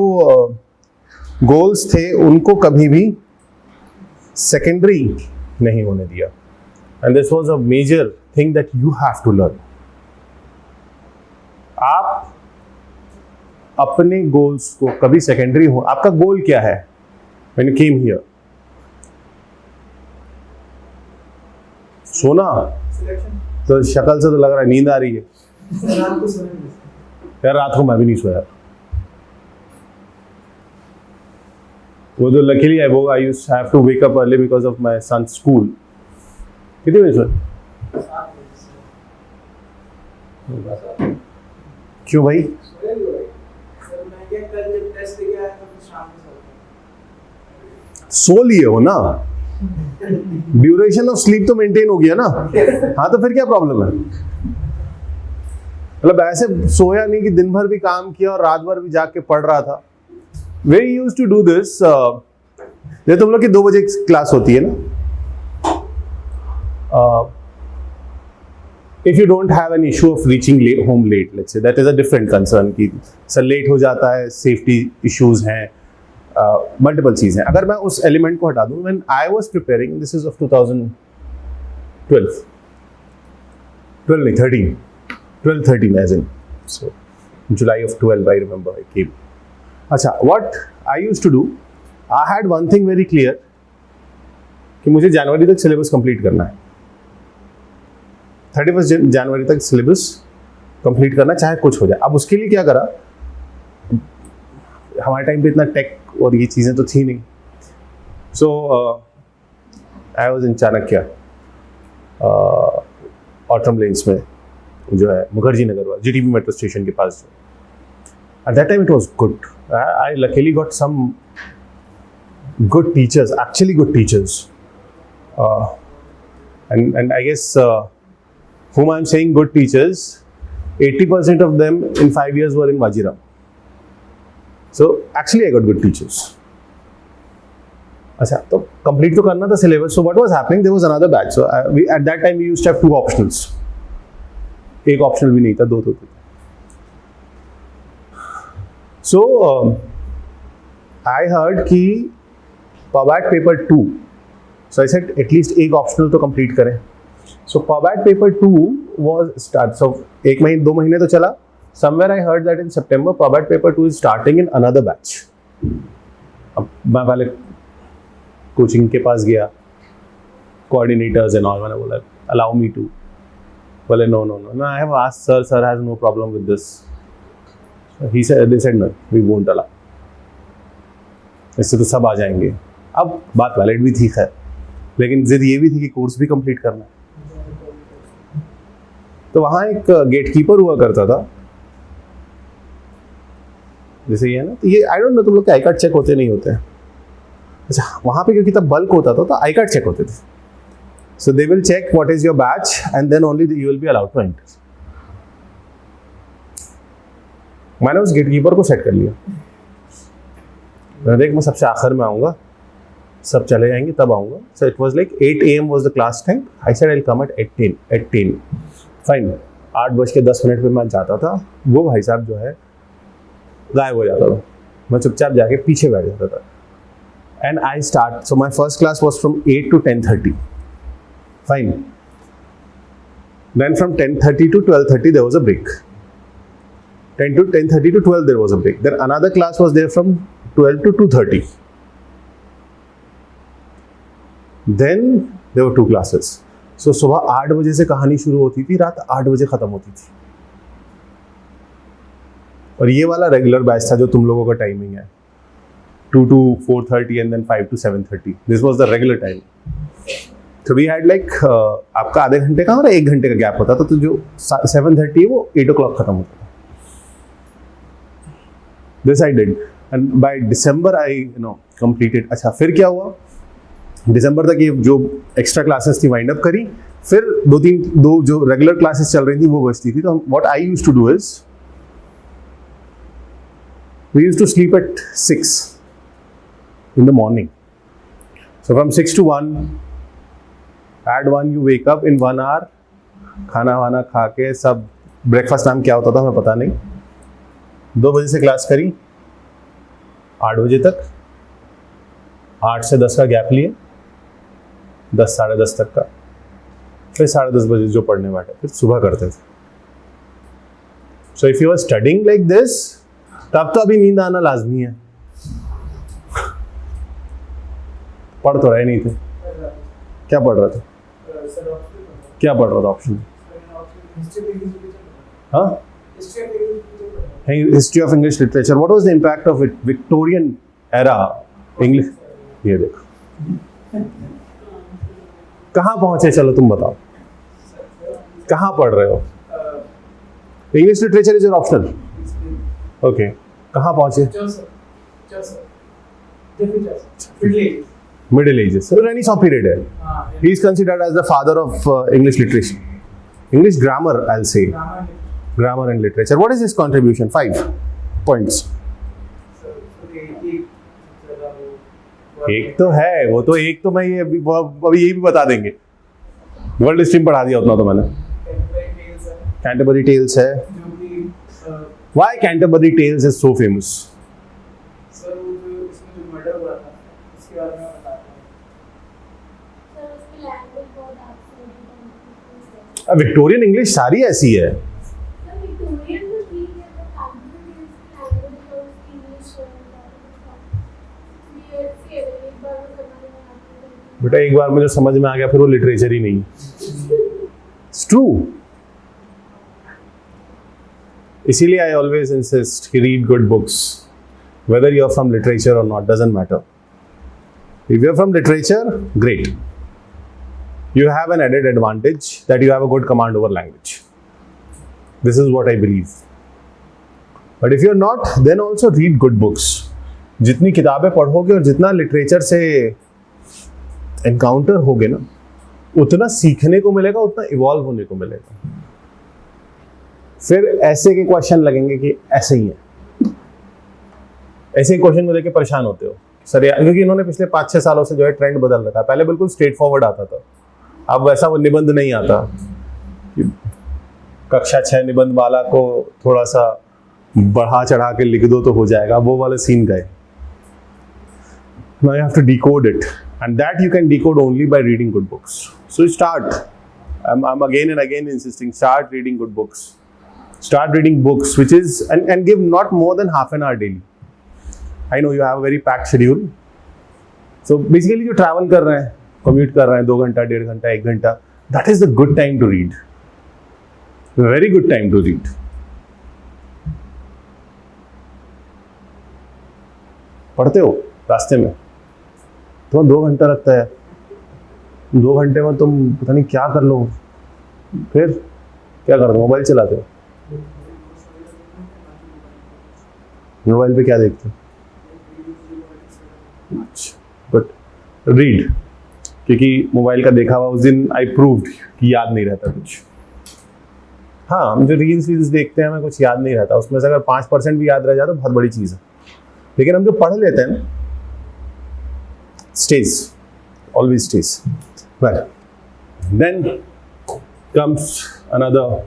गोल्स थे उनको कभी भी सेकेंडरी नहीं होने दिया। And this was a major thing that you have to learn. आप अपने गोल्स को कभी सेकेंडरी हो, आपका गोल क्या है व्हेन यू केम हियर? सोना? तो शक्ल से तो लग रहा है नींद आ रही है यार। रात को मैं भी नहीं सोया। वो तो लकीली है, वो I used have to wake up early because of my son school. कितने बजे सोए? क्यों भाई? सो लिए हो ना, ड्यूरेशन ऑफ स्लीप तो मेंटेन हो गया ना। हाँ तो फिर क्या प्रॉब्लम है? मतलब ऐसे सोया नहीं कि दिन भर भी काम किया और रात भर भी जाग के पढ़ रहा था। वे यूज्ड टू डू दिस। जैसे तुम लोग की 2 बजे क्लास होती है ना, if you don't have an issue of reaching home late, let's say, that is a different concern कि सर लेट हो जाता है, सेफ्टी इश्यूज हैं, मल्टीपल चीज़ हैं। अगर मैं उस एलिमेंट को हटा दूँ, when I was preparing, this is of 2012, 12 नहीं 13 as in, so July of 12 I remember I came. अच्छा, what I used to do, I had one thing very clear कि मुझे जनवरी तक सिलेबस कंप्लीट करना है। 31 जनवरी तक सिलेबस कंप्लीट करना, चाहे कुछ हो जाए। अब उसके लिए क्या करा, हमारे टाइम पे इतना टेक और ये चीज़ें तो थी नहीं। So I was in Chanakya autumn lanes में, जो है मुखर्जी नगर वाला जीटीबी मेट्रो स्टेशन के पास। At that time it was good. I luckily got some good teachers, actually good teachers, and I guess whom I'm saying good teachers, 80% of them in 5 years were in Vajiram. So actually I got good teachers. अच्छा, तो complete तो करना था syllabus. So what was happening? There was another batch. So at that time we used to have 2 optionals. एक optional भी नहीं था, 2 थे। So I heard कि PAVAT paper 2. So I said at least एक optional तो complete करें। So PAVAT paper 2 was start. So 2 महीने तो चला। Somewhere I heard that in September PAVAT paper 2 is starting in another batch. अब मैं पहले कोचिंग के पास गया, coordinators and all, मैंने बोला allow me to. बोले no. I have asked sir has no problem with this. They said no, we won't allow. इससे तो सब आ जाएंगे। अब बात वैलिड भी थी खैर, लेकिन जिद ये भी थी कि कोर्स भी कंप्लीट करना है। तो वहाँ एक गेटकीपर हुआ करता था, जैसे ये है ना, तो ये आई डोंट नो तुम लोग के आई कार्ड चेक होते नहीं होते हैं। अच्छा, वहाँ पे क्योंकि तब बल्क होता था तो आई कार्ड चेक होते थे। So they will check what is your batch and then only you will be allowed to enter. मैंने उस गेटकीपर को सेट कर लिया। मैंने देख, मैं सबसे आखिर में आऊँगा, सब चले जाएंगे तब आऊँगा। So it was like 8 AM was the class time. I said I'll come at 10. Fine, 8:10 पे मैं जाता था। वो भाई साहब जो है गायब हो जाता था। मैं चुपचाप जाके पीछे बैठ जाता था। And I start, so my first class was from 8 to 10:30. Fine, then from 10:30 to 12:30 there was a break. 10:30 to 12 there was a break. Then another class was there from 12 to 2:30. Then there were 2 classes. So सुबह 8 बजे से कहानी शुरू होती थी, रात 8 बजे खत्म होती थी। और ये वाला रेगुलर बैच था जो तुम लोगों का टाइमिंग है, 2 to 4:30 and then 5 to 7:30. This was the regular time. तो वी हैड लाइक आपका आधे घंटे का और 1 घंटे का गैप होता था, तो जो 7:30 है वो 8 o'clock खत्म होता था. This I did and by December I completed. अच्छा फिर क्या हुआ, दिसंबर तक ये जो एक्स्ट्रा क्लासेस थी वाइंड अप करी, फिर दो जो रेगुलर क्लासेस चल रही थी वो बचती थी. तो what I used to do is we used to sleep at 6 in the morning. So from 6 to 1, at 1 you wake up in 1 hour, खाना वाना खा के सब, ब्रेकफास्ट टाइम क्या होता था हमें पता नहीं, 2 बजे से क्लास करी 8 बजे तक, 8 से 10 का गैप लिए, 10 साढ़े 10 तक का, फिर 10:30 बजे जो पढ़ने बैठे फिर सुबह करते थे. So if you are studying like this, तब तो अभी नींद आना लाजमी है. पढ़ तो रहे नहीं थे. क्या पढ़ रहे थे? क्या पढ़ रहा था ऑप्शन? हाँ, history of English literature. What was the impact of it? Victorian era English. ये देखो कहाँ पहुंचे, चलो तुम बताओ कहाँ पढ़ रहे हो? English literature is your optional. Okay, कहाँ पहुंचे? Middle Ages. So Renaissance period है. He is considered as the father of English literature. English grammar, I'll say. Grammar and literature. What is his contribution? 5 points. एक तो है, वो तो एक तो मैं ये अभी ये भी बता देंगे. वर्ल्ड हिस्ट्री पढ़ा दिया उतना तो मैंने. Canterbury Tales है. Why Canterbury Tales is so famous? Victorian English सारी ऐसी है. बेटा एक बार मुझे समझ में आ गया फिर वो लिटरेचर ही नहीं. It's true. इसीलिए आई ऑलवेज इंसिस्ट कि read good books, whether you are from literature और not, doesn't matter. If you are from literature, great. You have an added advantage that you have a good command over language. This is what I believe. But if you're not, then also read good books. जितनी किताबें पढ़ोगे और जितना literature से encounter होगे ना, उतना सीखने को मिलेगा, उतना इवॉल्व होने को मिलेगा. फिर ऐसे के क्वेश्चन लगेंगे कि ऐसे ही है. ऐसे क्वेश्चन को देख के परेशान होते हो सर यार, क्योंकि इन्होंने पिछले 5-6 सालों से जो है ट्रेंड बदल रखा है. पहले बिल्कुल स्ट्रेट फॉरवर्ड आता था, अब वैसा वो निबंध नहीं आता. कक्षा 6 निबंध वाला को थोड़ा सा बढ़ा चढ़ा के लिख दो तो हो जाएगा, वो वाले सीन गए. Now you have to decode it, and that you can decode only by reading good books. So start. I'm again and again insisting, start reading good books. Start reading books, which is and give not more than half an hour daily. I know you have a very packed schedule. So basically जो travel कर रहे हैं, commute कर रहे हैं 2 घंटा, 1.5 घंटा, 1 घंटा, that is the good time to read. Very good time to read. पढ़ते हो रास्ते में तो 2 घंटा लगता है. 2 घंटे में तुम पता नहीं क्या कर लो. फिर क्या करते हो? मोबाइल चलाते हो. मोबाइल पे क्या देखते हो? But read. क्योंकि मोबाइल का देखा हुआ उस दिन आई प्रूव्ड कि याद नहीं रहता कुछ. हाँ, हम जो रील्स देखते हैं हमें कुछ याद नहीं रहता. उसमें से अगर 5% भी याद रह जाए तो बहुत बड़ी चीज़ है. लेकिन हम जो पढ़ लेते हैं ना, stage, always stage. Well, then comes another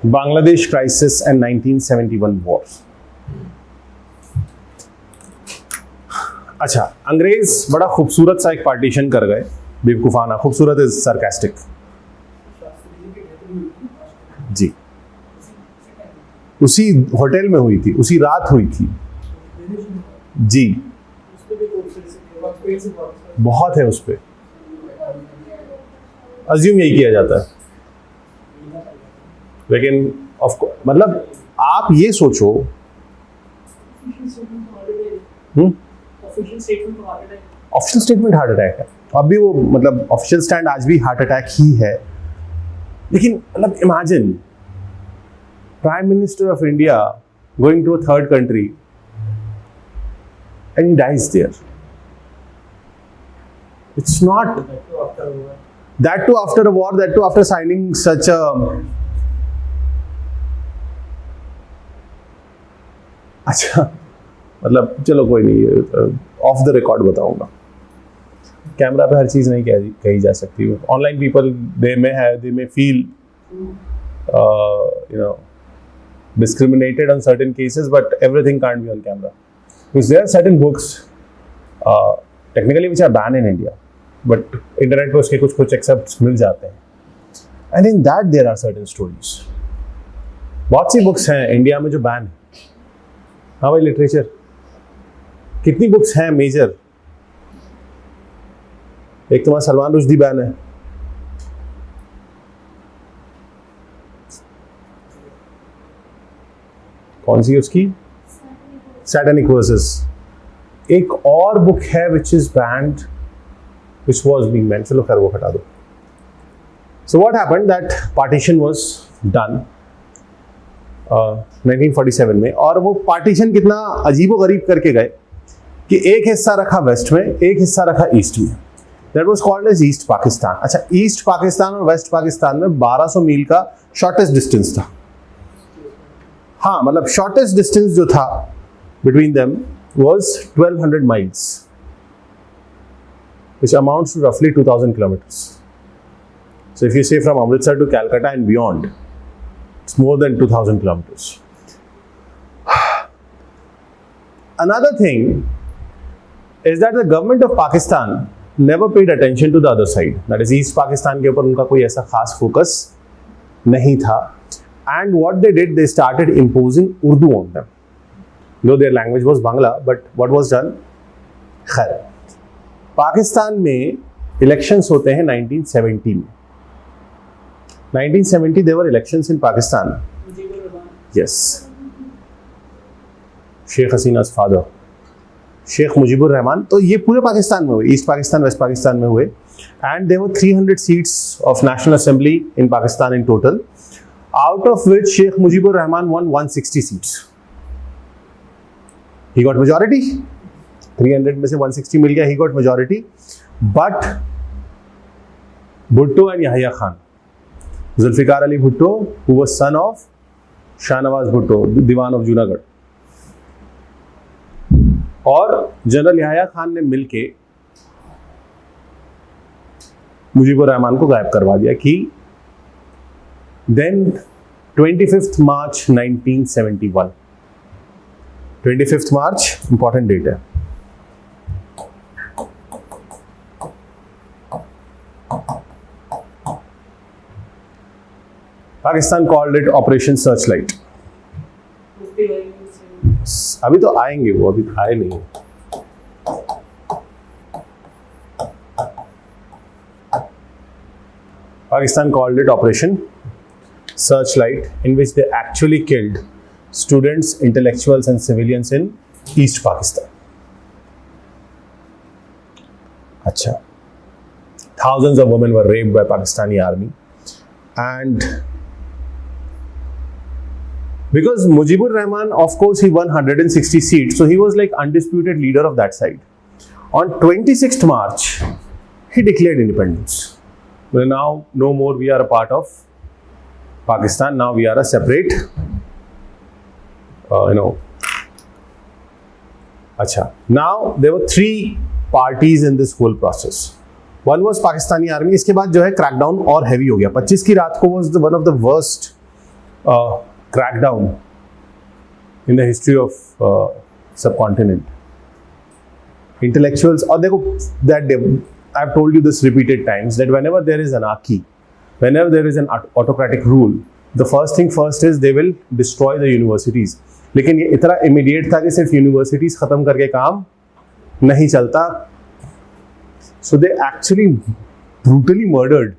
Bangladesh crisis and 1971 war. अच्छा, अंग्रेज बड़ा खूबसूरत सा एक पार्टीशन कर गए, बेवकूफाना. खूबसूरत इज सरकास्टिक. जी, उसी होटल में हुई थी, उसी रात हुई थी. जी, बहुत है उस पर. अज्यूम यही किया जाता है, लेकिन ऑफ मतलब आप ये सोचो, official statement heart attack, official statement heart attack है, अब भी वो मतलब ऑफिशियल स्टैंड आज भी हार्ट अटैक ही है, लेकिन मतलब imagine prime minister of India going to a third country and he dies there. It's not that too after a war, that too after signing such a अच्छा मतलब चलो कोई नहीं, ऑफ द रिकॉर्ड बताऊंगा. Camera पे हर चीज़ नहीं कही जा सकती. Online people they may feel discriminated on certain cases, but everything can't be on camera because there are certain books technically which are banned in India, but internet पर उसके कुछ excerpts मिल जाते हैं, and in that there are certain stories. बहुत सी books हैं India में जो बैन है. हाँ भाई, लिटरेचर कितनी बुक्स हैं मेजर? एक तुम्हारा सलमान रुश्दी बैन है, कौन सी उसकी? Satanic versus. एक और बुक है which is band, which was being meant. चलो खैर वो हटा दो. So what happened that partition was done 1947 में, और वो पार्टीशन कितना अजीबोगरीब करके गए कि एक हिस्सा रखा वेस्ट में, एक हिस्सा रखा ईस्ट में. That was called as east Pakistan. अच्छा, ईस्ट पाकिस्तान और वेस्ट पाकिस्तान में 1200 मील का शॉर्टेस्ट डिस्टेंस था. हाँ, मतलब शॉर्टेस्ट डिस्टेंस जो था between them was 1200 miles, which amounts to roughly 2000 kilometers. So if you say from Amritsar to Calcutta and beyond, it's more than 2000 kilometers. Another thing is that the government of Pakistan never paid attention to the other side. That is, East Pakistan के ऊपर उनका कोई ऐसा खास focus नहीं था. And what they did, they started imposing Urdu on them. Though their language was Bangla, but what was done? खैर, पाकिस्तान में इलेक्शंस होते हैं 1970 में. 1970 there were elections in Pakistan. Yes. Sheikh हसीना's father, Sheikh Mujibur Rahman. तो ये पूरे पाकिस्तान में हुए, ईस्ट पाकिस्तान, वेस्ट पाकिस्तान में हुए. And there were 300 seats of National Assembly in Pakistan in total, out of which Sheikh Mujibur Rahman won 160 seats. He got majority. 300 में से 160 मिल गया. He got majority. But Bhutto and Yahya Khan, Zulfikar Ali Bhutto, who was son of Shahnawaz Bhutto, Diwan of Junagadh, और general Yahya Khan ने मिलके मुजीबुर रहमान को गायब करवा दिया. कि then 25th March 1971, 25th March important date है. Pakistan called it operation searchlight. अभी तो आएंगे वो, अभी आए नहीं. Pakistan called it Operation Searchlight, in which they actually killed students, intellectuals and civilians in East Pakistan. अच्छा, thousands of women were raped by Pakistani army, and because Mujibur Rahman, of course, he won 160 seats, so he was like undisputed leader of that side. On 26th March, he declared independence. Well, now no more we are a part of Pakistan. Now we are a separate, Acha. Now there were 3 parties in this whole process. One was Pakistani army. इसके बाद जो है crackdown और heavy हो गया. 25 की रात को was one of the worst crackdown in the history of subcontinent. Intellectuals, और देखो that day, I've told you this repeated times, that whenever there is anarchy, whenever there is an autocratic rule, the first thing first is they will destroy the universities. लेकिन ये इतना immediate था कि सिर्फ universities खत्म करके काम नहीं चलता. So they actually brutally murdered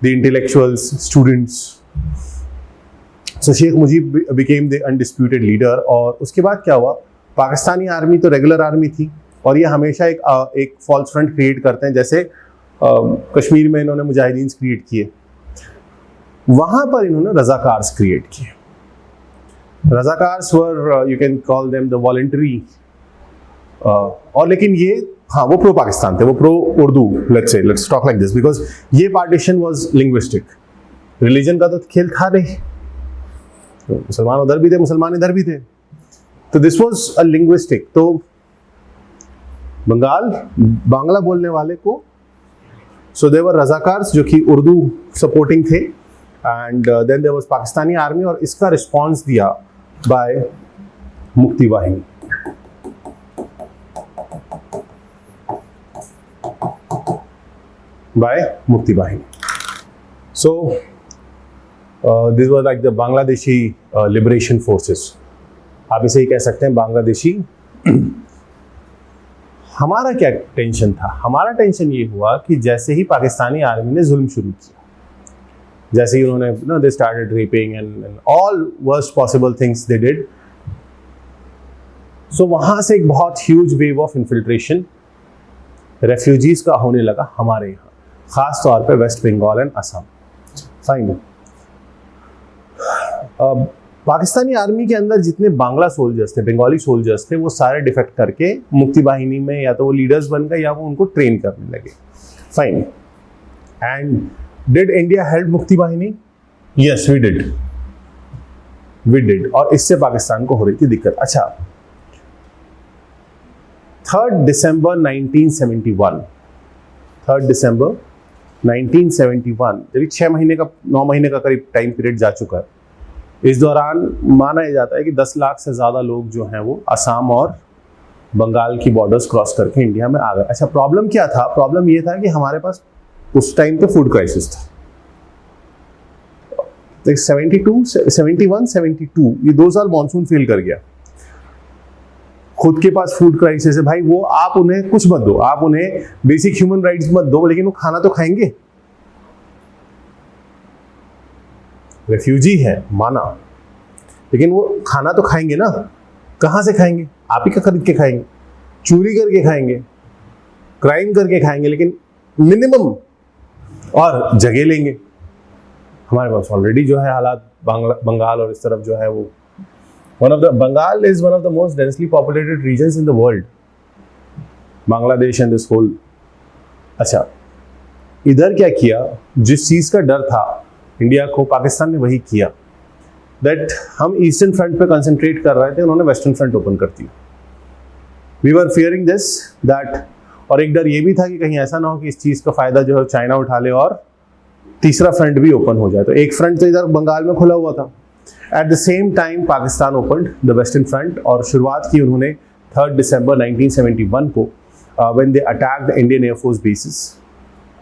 the intellectuals, students, so Sheikh Mujib became the undisputed leader. और उसके बाद क्या हुआ, पाकिस्तानी आर्मी तो रेगुलर आर्मी थी और ये हमेशा एक फॉल्स फ्रंट क्रिएट करते हैं, जैसे कश्मीर में इन्होंने मुजाहिदीन क्रिएट किए, वहां पर इन्होंने रजाकार्स क्रिएट किए। Razakars were, you can call them the voluntary, और लेकिन ये, हाँ, वो प्रो पाकिस्तान थे, वो pro Urdu, let's talk like this, because ये पार्टीशन वाज लिंग्विस्टिक, रिलीजन का तो खेल था नहीं, तो मुसलमान उधर भी थे, मुसलमान इधर भी थे, तो दिस वाज अ लिंग्विस्टिक। तो बंगाल बांग्ला बोलने वाले को, सो देवर रजाकार्स जो कि उर्दू सपोर्टिंग थे, and then there was Pakistani army, और इसका रिस्पॉन्स दिया बाय मुक्ति वाहिनी। बाय मुक्ति वाहिनी। सो this was like the Bangladeshi liberation forces, आप इसे ही कह सकते हैं बांग्लादेशी। हमारा क्या टेंशन था, हमारा टेंशन ये हुआ कि जैसे ही पाकिस्तानी आर्मी ने जुल्म शुरू किया, जैसे ही उन्होंने they started raping and all worst possible things they did, so वहां से एक बहुत huge wave of infiltration refugees का होने लगा हमारे यहाँ, खास तौर पे West Bengal and Assam. Fine, Pakistani army के अंदर जितने बांग्ला सोल्जर्स थे, बंगाली सोल्जर्स थे, वो सारे डिफेक्ट करके मुक्ति वाहिनी में या तो वो लीडर्स बन गए या वो उनको ट्रेन करने लगे। Fine, and did India help मुक्ति वाहिनी? यस, वी डिड, और इससे पाकिस्तान को हो रही थी दिक्कत। अच्छा, 3 दिसंबर 1971, 3 दिसंबर 1971, जब 6 महीने का, 9 महीने का करीब टाइम पीरियड जा चुका है, इस दौरान माना जाता है कि 10 लाख से ज़्यादा लोग जो हैं वो असम और बंगाल की बॉर्डर्स क्रॉस करके इंडिया में आ गए। अच्छा, प्रॉब्लम क्या था? प्रॉब्लम ये था कि हमारे पास उस टाइम पे फूड क्राइसिस था। 71-72 ये 2 साल मॉनसून फेल कर गया, खुद के पास फूड क्राइसिस है भाई। वो आप उन्हें कुछ मत दो, आप उन्हें बेसिक ह्यूमन राइट्स मत दो, लेकिन वो खाना तो खाएंगे। रेफ्यूजी है माना, लेकिन वो खाना तो खाएंगे ना। कहाँ से खाएंगे? आप ही का खरीद के खाएंगे, चोरी करके खाएंगे, क्राइम करके खाएंगे, लेकिन मिनिमम और जगह लेंगे। हमारे पास ऑलरेडी जो है हालात बंगाल और इस तरफ जो है वो Bengal is one of the most densely populated regions in the world. Bangladesh and this whole. अच्छा, इधर क्या किया? जिस चीज़ का डर था इंडिया को, पाकिस्तान ने वही किया। दैट हम ईस्टर्न फ्रंट पे कंसंट्रेट कर रहे थे, उन्होंने वेस्टर्न फ्रंट ओपन कर दिया। We were fearing this that, और एक डर ये भी था कि कहीं ऐसा ना हो कि इस चीज़ का फ़ायदा जो है चाइना उठा ले और तीसरा फ्रंट भी ओपन हो जाए। तो एक फ्रंट तो इधर बंगाल में खुला हुआ था। At the same time Pakistan opened the western front, और शुरुआत की उन्होंने 3 दिसंबर 1971 को, when they attacked Indian air force basis,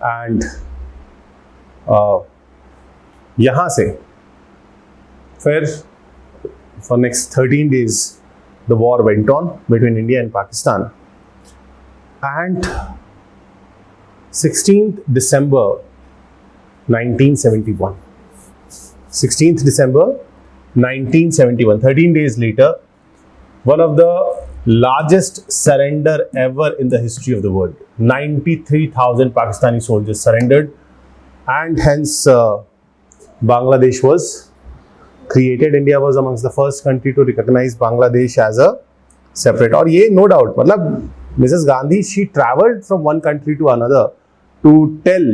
and यहाँ से फिर for next 13 days the war went on between India and Pakistan, and 16 December 1971, 16 December 1971, 13 days later, one of the largest surrender ever in the history of the world. 93,000 Pakistani soldiers surrendered, and hence Bangladesh was created. India was amongst the first country to recognize Bangladesh as a separate. और ये no doubt, मतलब Mrs. Gandhi, she traveled from one country to another to tell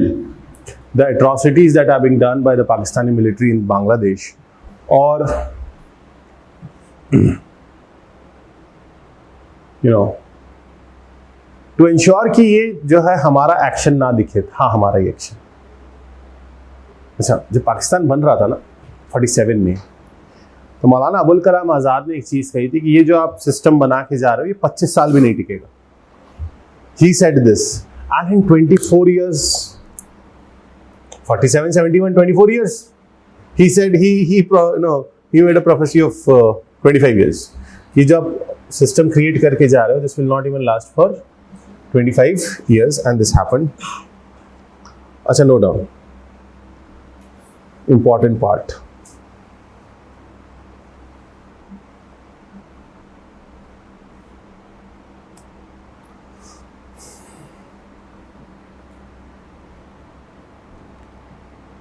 the atrocities that are being done by the Pakistani military in Bangladesh. और to ensure कि ये जो है हमारा action ना दिखे था, हमारा ये एक्शन। अच्छा, जब पाकिस्तान बन रहा था ना 47 में, तो मौलाना अबुल कलाम आज़ाद ने एक चीज़ कही थी कि ये जो आप सिस्टम बना के जा रहे हो ये 25 साल भी नहीं टिकेगा। He said this, and in 24 years, 47, 71, 24 years, he said he made a prophecy of 25 years. ये जो आप सिस्टम क्रिएट करके जा रहे हो, this will not even last for 25 years, and this happened. अच्छा, no doubt. Important part.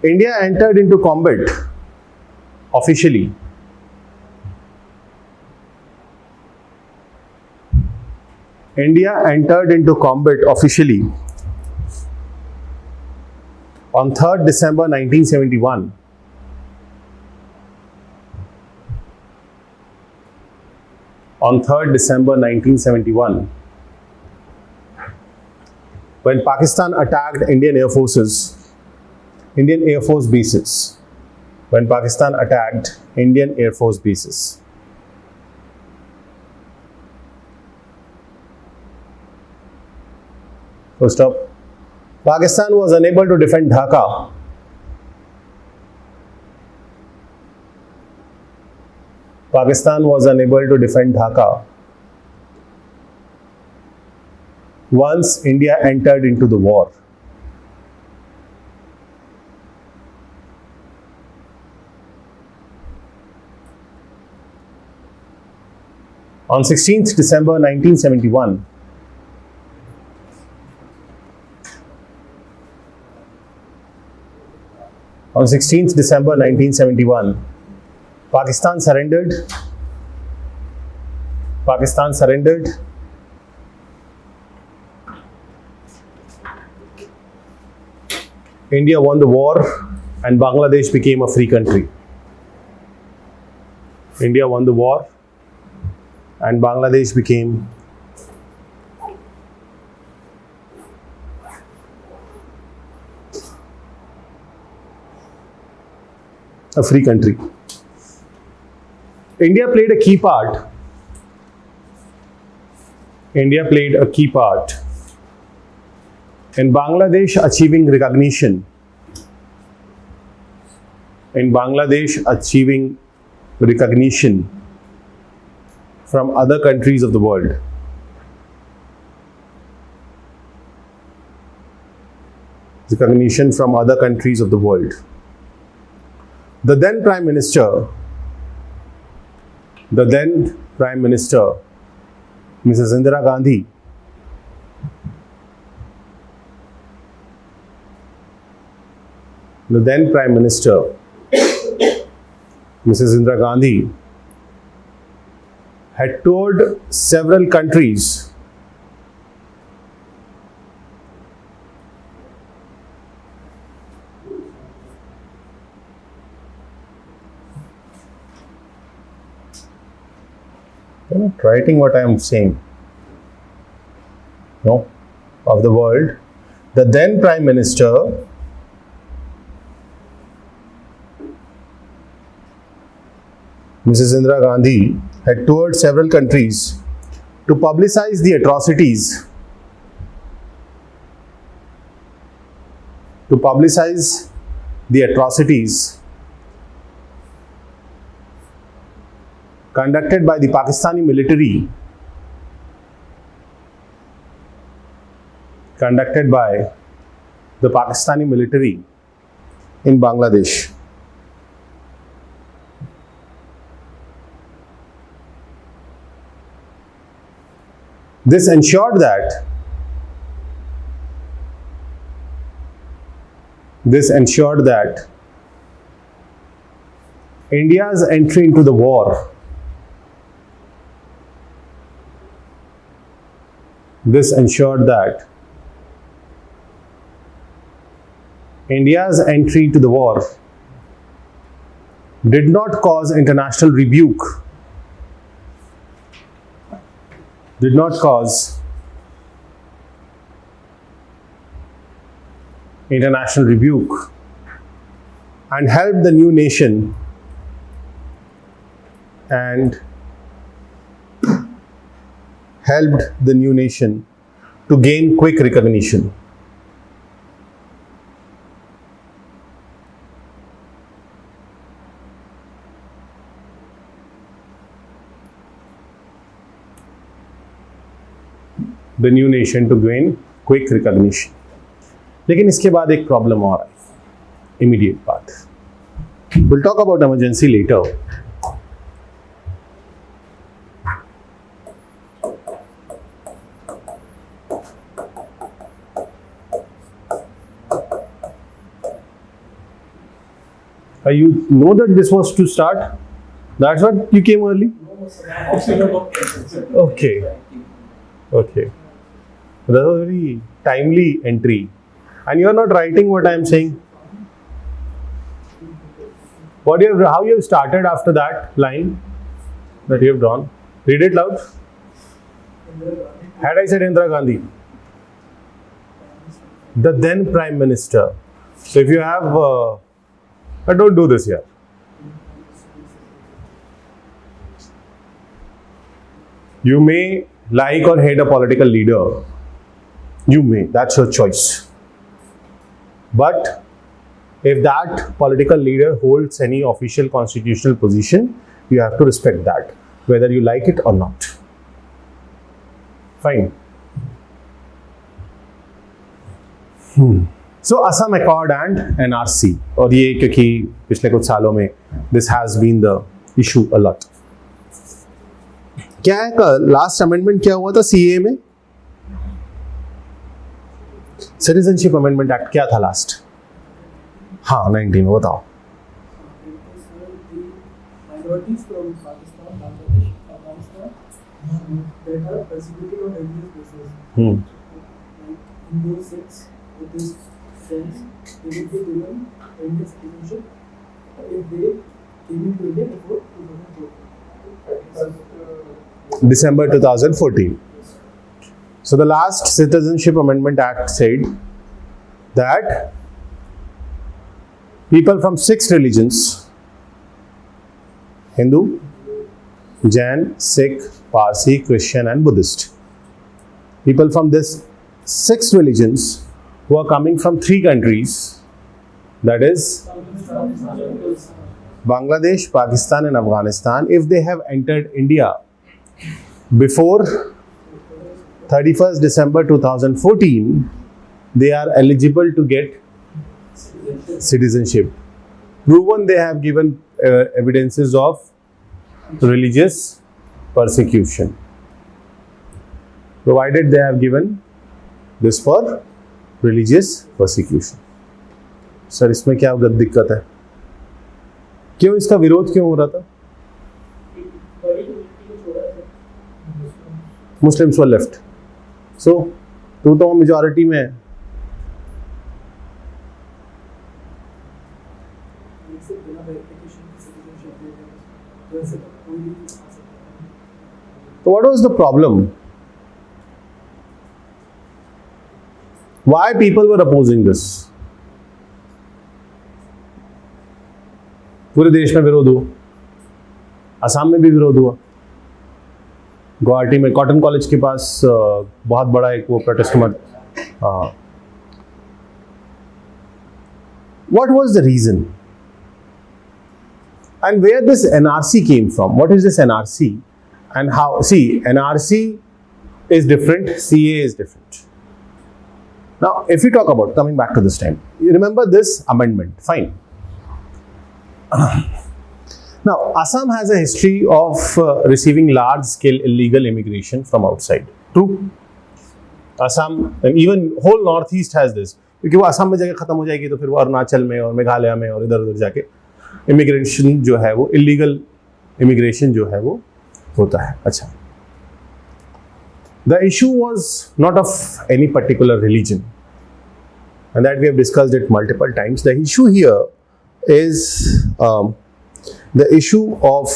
India entered into combat officially on 3rd December 1971. On 3rd December 1971, when Pakistan attacked Indian Air Force bases. When Pakistan attacked Indian Air Force bases. First up, Pakistan was unable to defend Dhaka. Pakistan was unable to defend Dhaka once India entered into the war. On 16th December 1971, on 16th December 1971, Pakistan surrendered. Pakistan surrendered. India won the war and Bangladesh became a free country. India won the war and Bangladesh became a free country. India played a key part. India played a key part in Bangladesh achieving recognition. In Bangladesh achieving recognition from other countries of the world. Recognition from other countries of the world. The then Prime Minister, Mrs. Indira Gandhi, the then Prime Minister, Mrs. Indira Gandhi, had toured several countries You're not writing what I am saying. No, of the world. The then Prime Minister, Mrs. Indira Gandhi, had toured several countries to publicize the atrocities, conducted by the Pakistani military, in Bangladesh. This ensured that India's entry into the war did not cause international rebuke. And helped the new nation to gain quick recognition. The new nation to gain quick recognition. लेकिन इसके बाद एक problem और आई, immediate path. We'll talk about emergency later. You know that this was to start? That's what you came early? Okay. Okay. That was a very timely entry. And you are not writing what I am saying. How you have started after that line that you have drawn? Read it loud. Had I said Indira Gandhi, the then Prime Minister. So if you have, don't do this here. You may like or hate a political leader. You may, that's your choice. But if that political leader holds any official constitutional position, you have to respect that, whether you like it or not. Fine. So Assam Accord and NRC, और ये क्योंकि पिछले कुछ सालों में this has been the issue a lot. क्या है last amendment क्या हुआ था सीए में? सिटीजनशिप अमेंडमेंट एक्ट क्या था लास्ट? हाँ 19 में बताओ. Minorities from Pakistan, Bangladesh, Afghanistan that are persecuted on religious basis. Like in those sects, with this sense, they will be given Indian citizenship if they came into India before 2014. December 2014. So the last Citizenship Amendment Act said that people from 6 religions, Hindu, Jain, Sikh, Parsi, Christian and Buddhist, people from this 6 religions who are coming from 3 countries, that is Bangladesh, Pakistan and Afghanistan, if they have entered India before 31st December 2014, they are eligible to get citizenship. Proven they have given evidences of religious persecution. Provided they have given this for religious persecution. Sir इसमें क्या दिक्कत है? क्यों इसका विरोध क्यों हो रहा था? Muslims were left. So, तू तो मेजॉरिटी में है. So what was the problem? Why people were opposing this? पूरे देश में विरोध हुआ. असम में भी विरोध हुआ. गुवाहाटी में कॉटन कॉलेज के पास बहुत बड़ा एक वो प्रोटेस्ट हुआ. What was the reason? And where this NRC came from? What is this NRC? And how? See, NRC is different, CA is different. Now, if we talk about, coming back to this time, you remember this amendment, fine. Now, Assam has a history of receiving large-scale illegal immigration from outside. True. Assam, and even whole Northeast has this. क्योंकि वो असम में जगह खत्म हो जाएगी तो फिर वो अरुणाचल में और मेघालय में और इधर उधर जाके इमिग्रेशन जो है वो इलीगल इमिग्रेशन जो है वो होता है. अच्छा, the issue was not of any particular religion, and that we have discussed it multiple times. The issue here is the issue of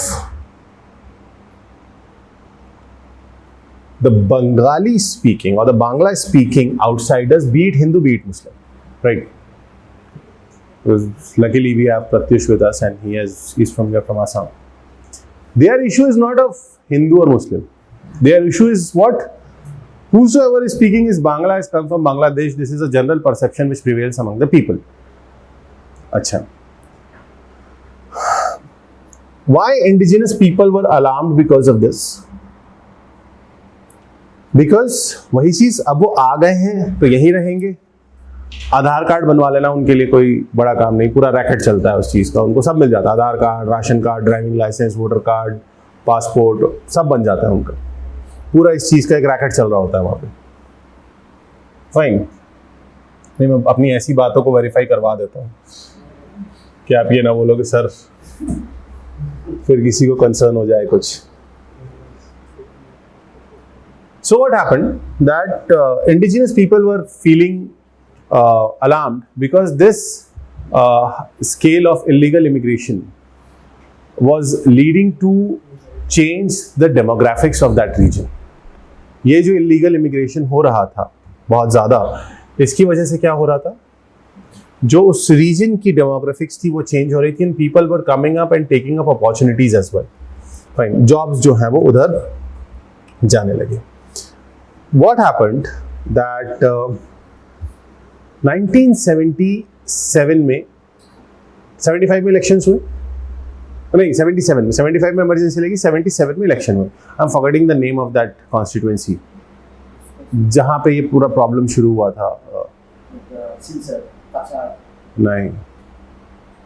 the Bengali speaking or the Bangla speaking outsiders, be it Hindu, be it Muslim, right? Because luckily we have Pratyush with us and he's from Assam. Their issue is not of Hindu or Muslim. Their issue is what? Whosoever is speaking is Bangla, has come from Bangladesh. This is a general perception which prevails among the people. Acha. Why indigenous people were alarmed because of this? Because वही चीज अब वो आ गए हैं तो यहीं रहेंगे. आधार card बनवा लेना उनके लिए कोई बड़ा काम नहीं, पूरा रैकेट चलता है उस चीज का, उनको सब मिल जाता है. Aadhaar card, ration card, driving licence, voter card, passport सब बन जाता है उनका. पूरा इस चीज का एक रैकेट चल रहा होता है वहां पे. फाइन, नहीं मैं अपनी ऐसी बातों को वेरीफाई करवा देता हूँ. कि आप ये ना बोलो कि सर फिर किसी को कंसर्न हो जाए कुछ. So what happened that indigenous people were feeling alarmed because this scale of illegal immigration was leading to change the demographics of that region. ये जो illegal immigration हो रहा था बहुत ज़्यादा, इसकी वजह से क्या हो रहा था, जो उस रीजन की डेमोग्राफिक्स थी वो चेंज हो रही थी, and people were coming up and taking up opportunities as well. Fine, jobs जो हैं वो उधर जाने लगे. व्हाट हैपेंड दैट 1977 में 75 में इलेक्शंस हुए, नहीं 77 में, 75 में इमरजेंसी लगी, 77 में इलेक्शन हुए. I am forgetting the name of that constituency जहाँ पे ये पूरा प्रॉब्लम शुरू हुआ था. नहीं,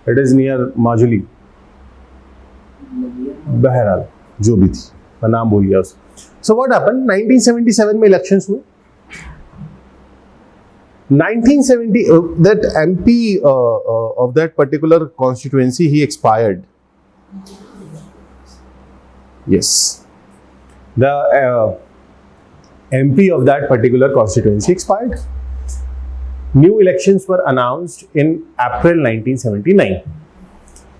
इट इज नियर माजुली. बहरहाल जो भी थी, मैं नाम भूल गया उसका. सो व्हाट हैपेंड, 1977 में इलेक्शंस हुए. 1970 that MP of that particular constituency, he expired. Yes, the MP of that particular constituency expired. New elections were announced in April 1979.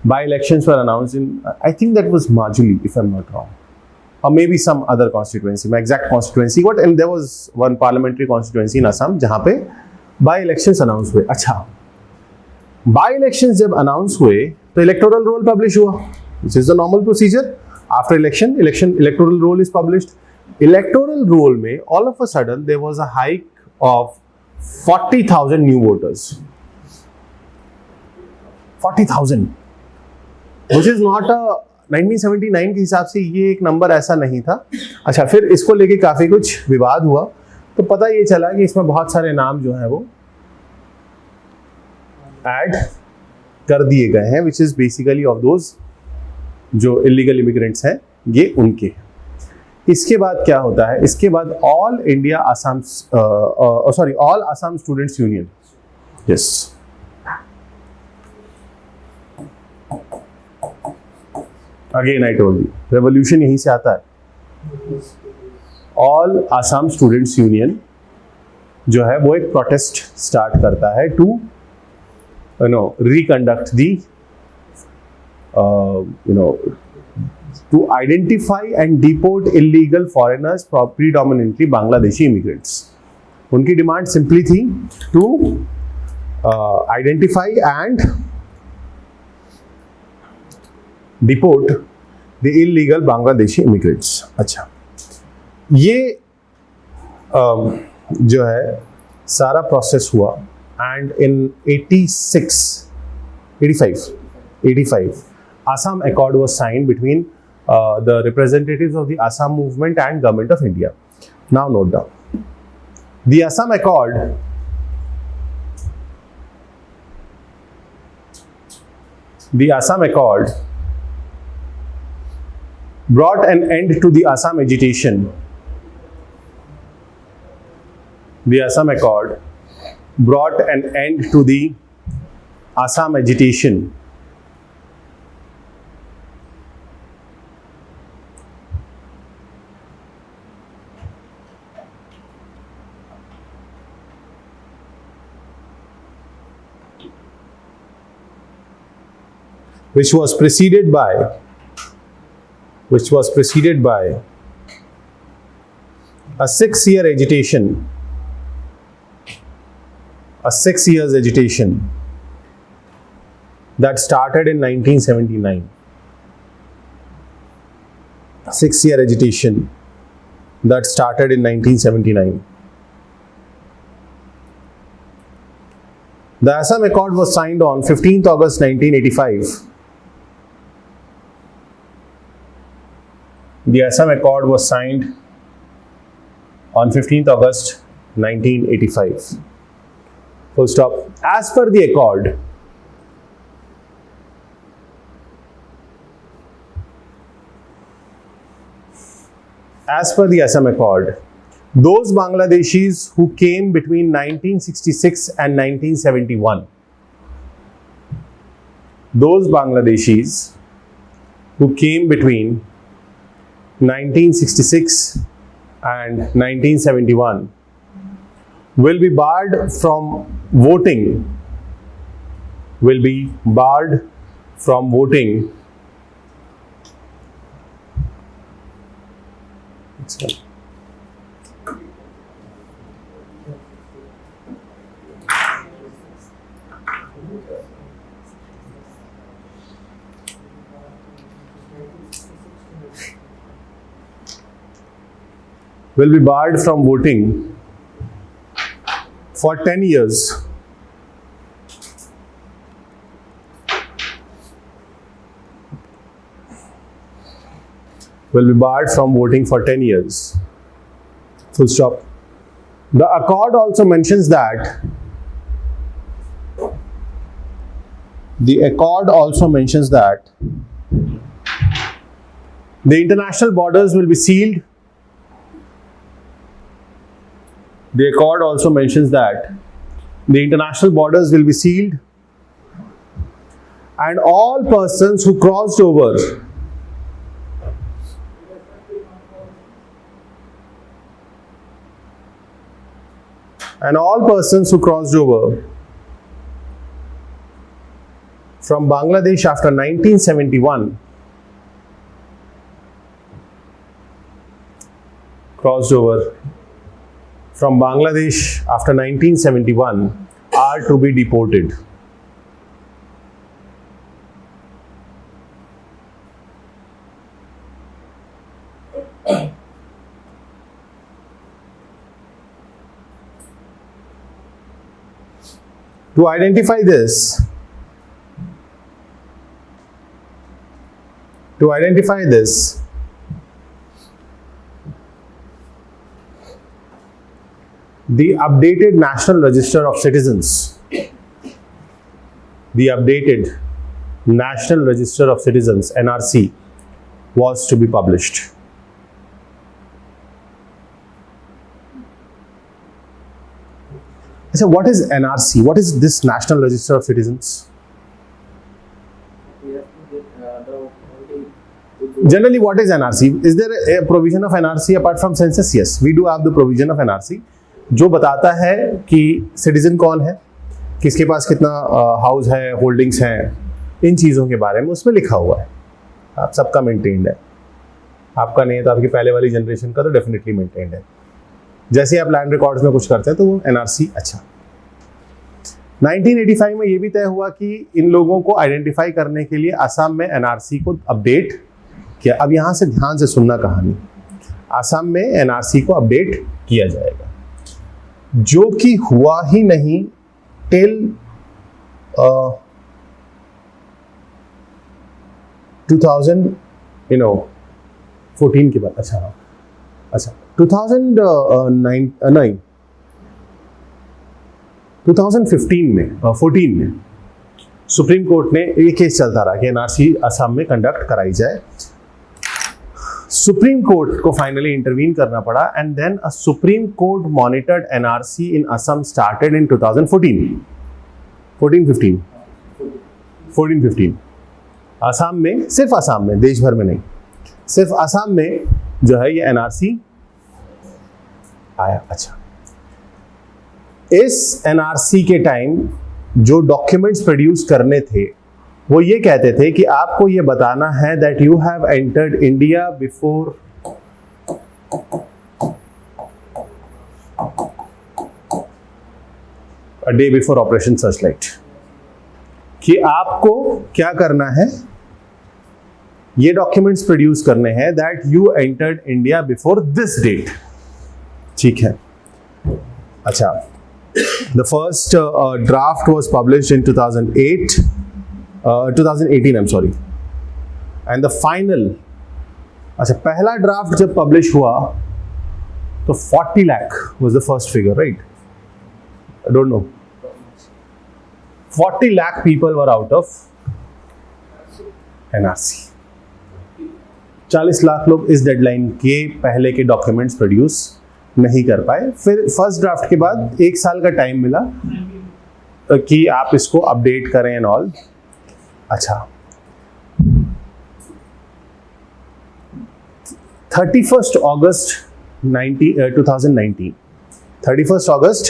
By-elections were announced in, I think that was Majuli, if I'm not wrong, or maybe some other constituency. My exact constituency, what? And there was one parliamentary constituency in Assam, जहाँ पे by-elections announce हुए. अच्छा, by-elections जब announce हुए, तो electoral roll publish हुआ, which is the normal procedure. After election, electoral roll is published. Electoral roll में all of a sudden there was a hike of 40,000 new voters. 40,000, which is not a 1979 के हिसाब से ये एक number ऐसा नहीं था. अच्छा, फिर इसको लेके काफी कुछ विवाद हुआ, तो पता ये चला कि इसमें बहुत सारे नाम जो हैं वो ऐड कर दिए गए हैं, which is basically of those जो इलीगल इमिग्रेंट्स हैं, ये उनके हैं. इसके बाद क्या होता है, इसके बाद all India Assam all Assam students union, yes, again I told you, revolution यहीं से आता है. ऑल असम स्टूडेंट्स यूनियन जो है वो एक प्रोटेस्ट स्टार्ट करता है to reconduct the to identify and deport illegal foreigners, predominantly Bangladeshi immigrants. उनकी डिमांड सिंपली थी to identify and deport the illegal Bangladeshi immigrants. अच्छा, ये जो है सारा प्रोसेस हुआ, and in 85 Assam Accord was signed between the representatives of the Assam movement and Government of India. Now note down, the Assam Accord brought an end to the Assam agitation. The Assam Accord brought an end to the Assam agitation. Which was preceded by a 6-year agitation, that started in 1979. 6-year agitation that started in 1979. The Assam Accord was signed on 15th August 1985. The Assam Accord was signed on 15th August 1985. Full stop. As per the accord, Assam Accord, those Bangladeshis who came between 1966 and 1971, those Bangladeshis who came between 1966 and 1971 will be barred from voting, will be barred from voting will be barred from voting for 10 years. Will be barred from voting for 10 years. Full stop. The accord also mentions that the international borders will be sealed. The accord also mentions that the international borders will be sealed and all persons who crossed over from Bangladesh after 1971 are to be deported. To identify this, the updated National Register of Citizens, NRC, was to be published. So what is NRC? What is this National Register of Citizens? Generally, what is NRC? Is there a provision of NRC apart from census? Yes, we do have the provision of NRC, जो बताता है कि citizen कौन है, किसके पास कितना house है, holdings हैं, इन चीज़ों के बारे में उसमें लिखा हुआ है. आप सबका मेंटेन्ड है. आपका नहीं है तो आपकी पहले वाली जनरेशन का तो डेफिनेटली मेंटेन्ड है. जैसे आप लैंड रिकॉर्ड्स में कुछ करते हैं तो वो NRC. अच्छा, 1985 में ये भी तय हुआ कि इन लोगों को आइडेंटिफाई करने के लिए असम में NRC को अपडेट किया. अब यहाँ से ध्यान से सुनना कहानी. असम में NRC को अपडेट किया जाएगा, जो कि हुआ ही नहीं टिल 2014 के बाद. अच्छा 2015 में 14 में सुप्रीम कोर्ट ने ये केस चलता रहा कि NRC असम में कंडक्ट कराई जाए. सुप्रीम कोर्ट को फाइनली इंटरवीन करना पड़ा and then a supreme court monitored NRC in Assam started in 14-15 Assam में, सिर्फ असम में, देश भर में नहीं, सिर्फ असम में जो है ये NRC आया. अच्छा, इस NRC के टाइम जो डॉक्यूमेंट्स प्रोड्यूस करने थे वो ये कहते थे कि आपको ये बताना है that you have entered India before a day before operation Searchlight, कि आपको क्या करना है, ये डॉक्यूमेंट्स प्रोड्यूस करने हैं that you entered India before this date. ठीक है. अच्छा, the first draft was published in 2018 I'm sorry, and the final, अच्छा पहला ड्राफ्ट जब पब्लिश हुआ तो 40 lakh was the first figure, right? I don't know, 40 lakh people were out of NRC. 40 lakh लोग इस डेडलाइन के पहले के डॉक्यूमेंट्स प्रोड्यूस नहीं कर पाए. फिर फर्स्ट ड्राफ्ट के बाद 1 साल का टाइम मिला कि आप इसको अपडेट करें एंड ऑल. अच्छा, 31st August 2019, 31st August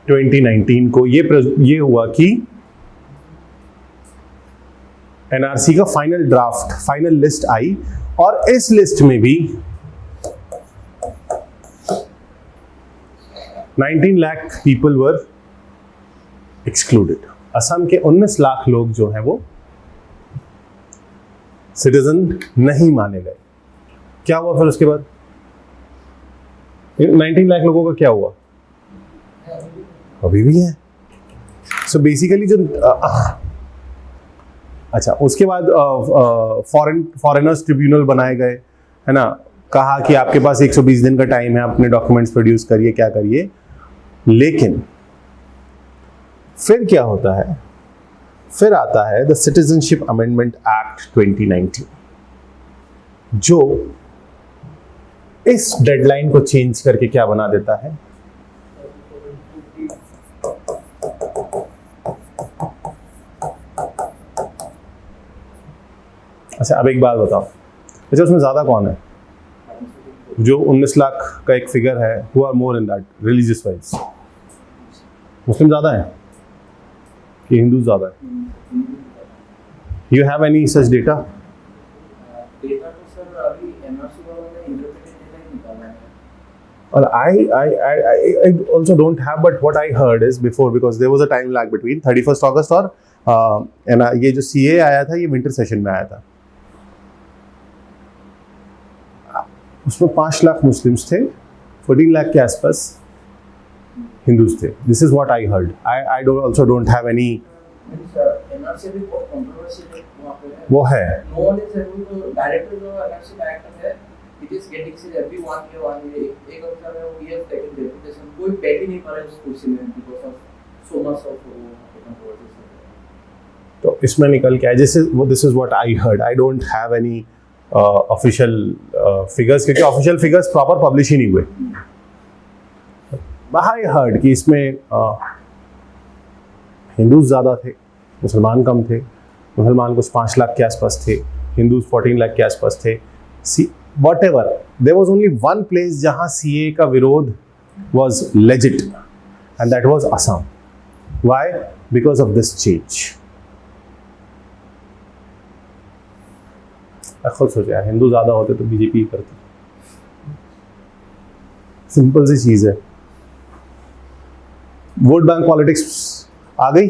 2019 को ये हुआ कि एनआरसी का फाइनल ड्राफ्ट, फाइनल लिस्ट आई, और इस लिस्ट में भी 19 lakh people were excluded. Assam के 19 लाख लोग जो हैं वो सिटीजन नहीं माने गए। क्या हुआ फिर उसके बाद? 19 लाख लोगों का क्या हुआ? अभी भी है। सो बेसिकली जो अच्छा, उसके बाद फॉरेनर्स ट्रिब्यूनल बनाए गए, है ना, कहा कि आपके पास 120 दिन का टाइम है, अपने डॉक्यूमेंट्स प्रोड्यूस करिए, क्या करिए। लेकिन फिर क्या होता है? फिर आता है द सिटीजनशिप अमेंडमेंट एक्ट 2019, जो इस डेडलाइन को चेंज करके क्या बना देता है? अच्छा, अब एक बात बताओ, अच्छा उसमें ज़्यादा कौन है? जो 19 लाख का एक फिगर है, who are more in that religious wise? Muslim ज़्यादा है कि हिंदू ज़्यादा है? You have any such data? Data तो सर अभी एनआरसी वालों ने इंटरप्रिटेड डेटा ही निकाला है। Well, I also don't have, but what I heard is before, because there was a time lag between 31st August और ये जो CA आया था, ये विंटर सेशन में आया था। उसमें 5 लाख मुस्लिम्स थे, 14 लाख के आसपास हिंदूज थे। This is what I heard. I don't have any. NRC भी बहुत कंट्रोवर्शियल है वहां पे। वो है, no one is able to directly जो एनआरसी का एक्ट है, it is getting say every 1 year एक अवसर में वी हैव टेकन डेपुटेशन, कोई बैठ ही नहीं पा रहा है उस कुर्सी में because of so much of controversies. तो इसमें निकल के आया, this is what I heard. I don't have any official figures, क्योंकि ऑफिशियल फिगर्स प्रॉपर पब्लिश ही नहीं हुए। आई हर्ड कि इसमें हिंदूज ज़्यादा थे, मुसलमान कम थे। मुसलमान कुछ 5 लाख के आसपास थे, हिंदूज 14 लाख के आसपास थे। Whatever, there was only one place जहाँ CA का विरोध was legit, and that was Assam. Why? Because of this change. खुद सोचो यार, हिंदू ज़्यादा होते तो बीजेपी ही करती। सिंपल सी चीज़ है। वोट बैंक पॉलिटिक्स आ गई,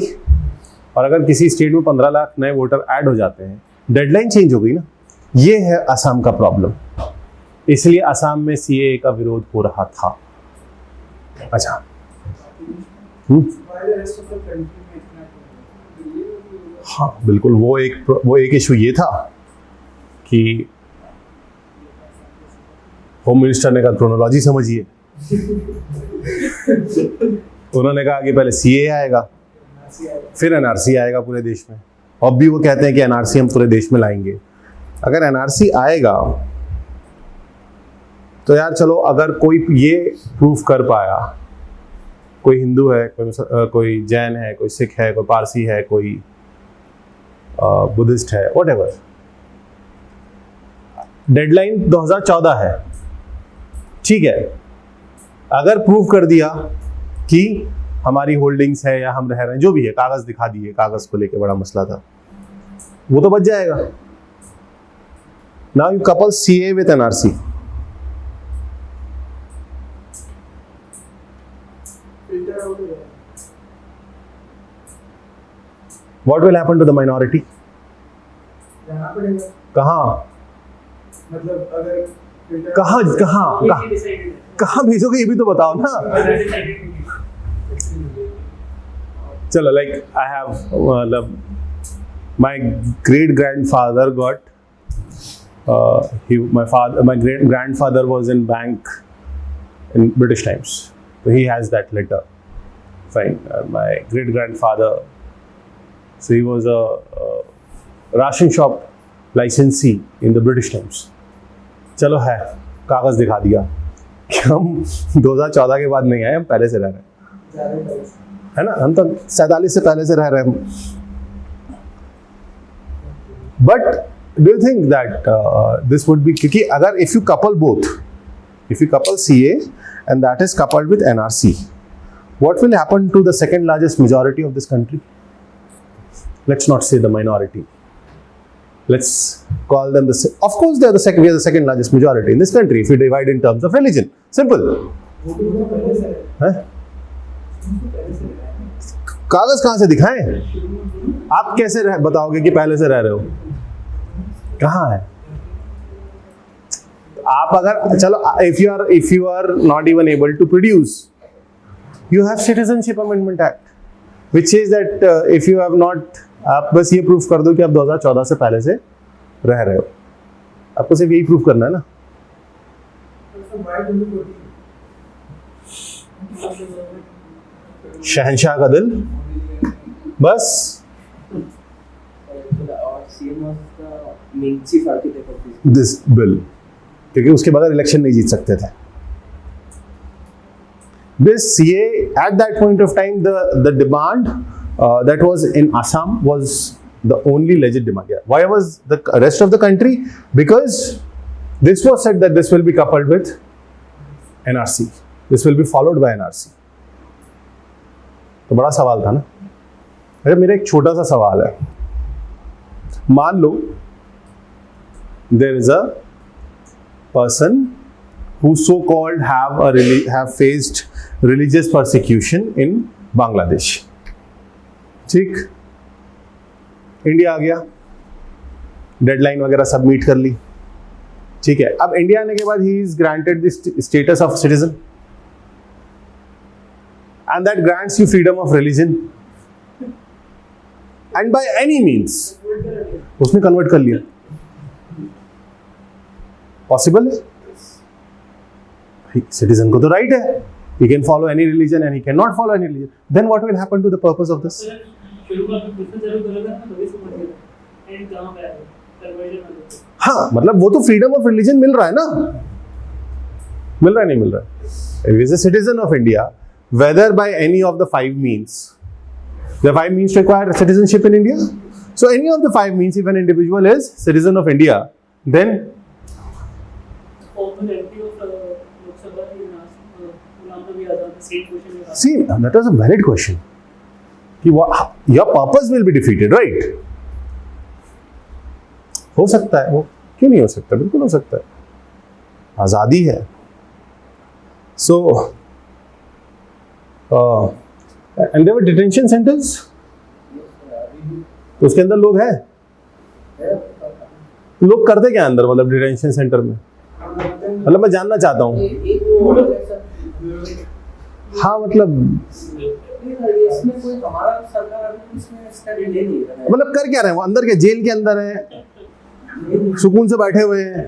और अगर किसी स्टेट में 15 लाख नए वोटर ऐड हो जाते हैं, डेडलाइन चेंज हो गई ना। ये है असम का प्रॉब्लम, इसलिए असम में CA का विरोध हो रहा था। अच्छा, हाँ बिल्कुल, वो एक इशू ये था कि होम मिनिस्टर ने कहा क्रोनोलॉजी समझिए। उन्होंने कहा कि पहले CA आएगा, फिर NRC आएगा पूरे देश में। अब भी वो कहते हैं कि NRC हम पूरे देश में लाएंगे। अगर NRC आएगा तो यार चलो, अगर कोई ये प्रूफ कर पाया, कोई हिंदू है, कोई जैन है, कोई सिख है, कोई पारसी है, कोई बुद्धिस्ट है, व्हाटएवर। डेडलाइन 2014 है, ठीक है। अगर प्रूफ कर दिया कि हमारी होल्डिंग्स है या हम रह रहे हैं, जो भी है, कागज दिखा दिए, कागज को लेके बड़ा मसला था, वो तो बच जाएगा। Now you couple CA with NRC, what will happen to the minority? कहाँ, मतलब अगर कहाँ भेजोगे, ये भी तो बताओ ना। चलो, लाइक आई हैव, मतलब my great grandfather got my great grandfather was in bank in British times, so he has that letter. Fine. My great grandfather, so he was a ration shop licensee in the British times. चलो है, कागज दिखा दिया, कि हम 2014 के बाद नहीं आए, हम पहले से रह रहे हैं, है ना, हम तो 47 से पहले से रह रहे हैं. But do you think that this would be, क्योंकि अगर if you couple both, if you couple CA and that is coupled with NRC, what will happen to the second largest majority of this country? Let's not say the minority. Let's call them of course they are we are the second largest majority in this country if you divide in terms of religion. Simple. कागज कहां से दिखाएं? आप कैसे बताओगे कि पहले से रह रहे हो? कहां है? आप अगर चलो, if you are not even able to produce, you have Citizenship Amendment Act, which says that if you have not, आप बस ये प्रूफ कर दो कि आप 2014 से पहले से रह रहे हो. आपको सिर्फ यही प्रूफ करना है ना. शहंशाह का दिल, बस. दिस बिल, क्योंकि उसके बगैर इलेक्शन नहीं जीत सकते थे. This CA at that point of time, the demand that was in Assam was the only legit demand. Yeah. Why was the rest of the country? Because this was said that this will be coupled with NRC. This will be followed by NRC. तो बड़ा सवाल था ना. अरे मेरा एक छोटा सा सवाल है. मान लो there is a person who so called have faced religious persecution in Bangladesh. ठीक, इंडिया आ गया, डेडलाइन वगैरह सब मीट कर ली, ठीक है. अब इंडिया आने के बाद he is granted the status of citizen and that grants you freedom of religion and by any means उसने कन्वर्ट कर लिया. पॉसिबल है? सिटीजन को तो राइट है, he can follow any religion and he cannot follow any religion. Then what will happen to the purpose of this? हाँ, मतलब वो तो फ्रीडम ऑफ रिलीजन मिल रहा है ना, मिल रहा है, नहीं मिल रहा है. If he is a citizen of India, whether by any of the 5 means, the 5 means require citizenship in India. So any of the 5 means, if an individual is citizen of India, then see, that was a valid question. Your purpose will be defeated, right? हो सकता है, वो क्यों नहीं हो सकता? बिल्कुल हो सकता है, आजादी है. So and there were detention centers. तो उसके अंदर लोग हैं, लोग करते क्या अंदर, मतलब डिटेंशन सेंटर में? मतलब मैं जानना चाहता हूँ. हाँ, मतलब कर क्या रहे हैं वो? अंदर के जेल के अंदर है, सुकून से बैठे हुए हैं,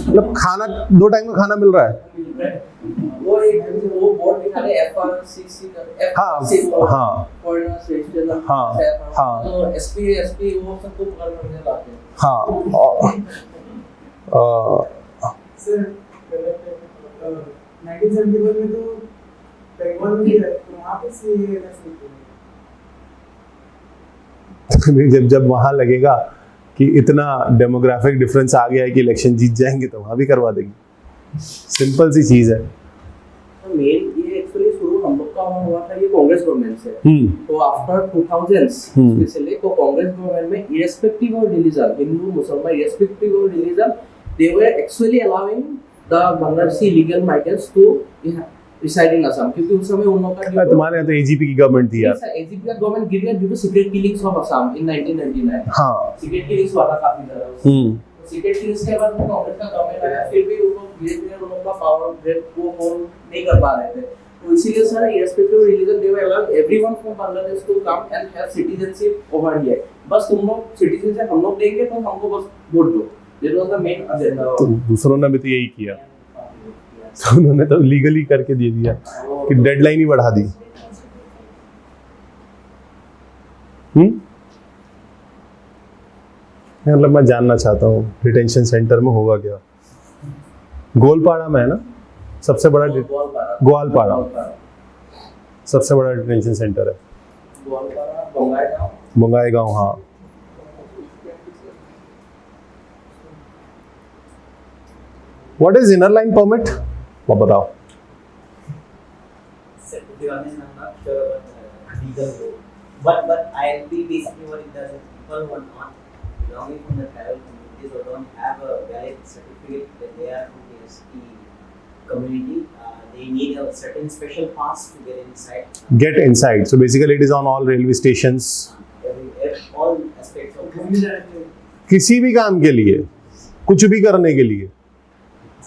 मतलब खाना 2 टाइम का खाना मिल रहा है. वो बोर्ड दिखा रहे FRCC का, हाँ, SP वो सबको पकड़ने लाते हैं. हाँ, सर 1971 में तो बंगाल में है, तो वहाँ पे से जब वहां लगेगा कि इतना डेमोग्राफिक डिफरेंस आ गया है कि इलेक्शन जीत जाएंगे तो वहां भी करवा देंगे. सिंपल सी चीज है. मेन ये एक्चुअली शुरू हम लोग का हुआ था ये कांग्रेस गवर्नमेंट से. तो आफ्टर 2000s स्पेशली तो कांग्रेस गवर्नमेंट में इरेस्पेक्टिव ऑफ रिलीजन, हिंदू मुसलमान irrespective of religion, they were actually allowing the Bangladeshi illegal migrants to reside in Assam, क्योंकि उस समय उन लोगों का तुम्हारे यहाँ तो AGP की गवर्नमेंट थी यार. AGP का गवर्नमेंट गिर गया due to secret killings of Assam in 1999. हाँ, सीक्रेट किलिंग्स हुआ था काफी ज्यादा. सीक्रेट किलिंग्स के बाद कांग्रेस का गवर्नमेंट आया, फिर भी वो लोग धीरे-धीरे उन लोगों का पावर ग्रिप वो होल्ड नहीं कर पा रहे थे. तो इसीलिए sir irrespective of religion they were allowed everyone from Bangladesh to come and have citizenship over here. बस तुम लोग citizenship हम लोग देंगे तो हमको बस वोट दो. That was the main agenda. तो दूसरों ने भी तो यही किया. तो उन्होंने तो लीगली करके दे दिया कि डेडलाइन ही बढ़ा दी. मतलब मैं जानना चाहता हूँ डिटेंशन सेंटर में होगा क्या. गोलपाड़ा में है ना सबसे बड़ा गोलपारा ग्वालपाड़ा सबसे बड़ा डिटेंशन सेंटर है। गोलपारा बंगाईगांव बंगाईगांव, हाँ। What is inner line permit, वो बताओ। To be honest, I'm not sure about legal law. But ILP basically what it does is people who are not belonging from the tribal communities or don't have a valid certificate that they are from the ST community, they need a certain special pass to get inside. Get inside. So basically it is on all railway stations. All aspects of किसी भी काम के लिए, कुछ भी करने के लिए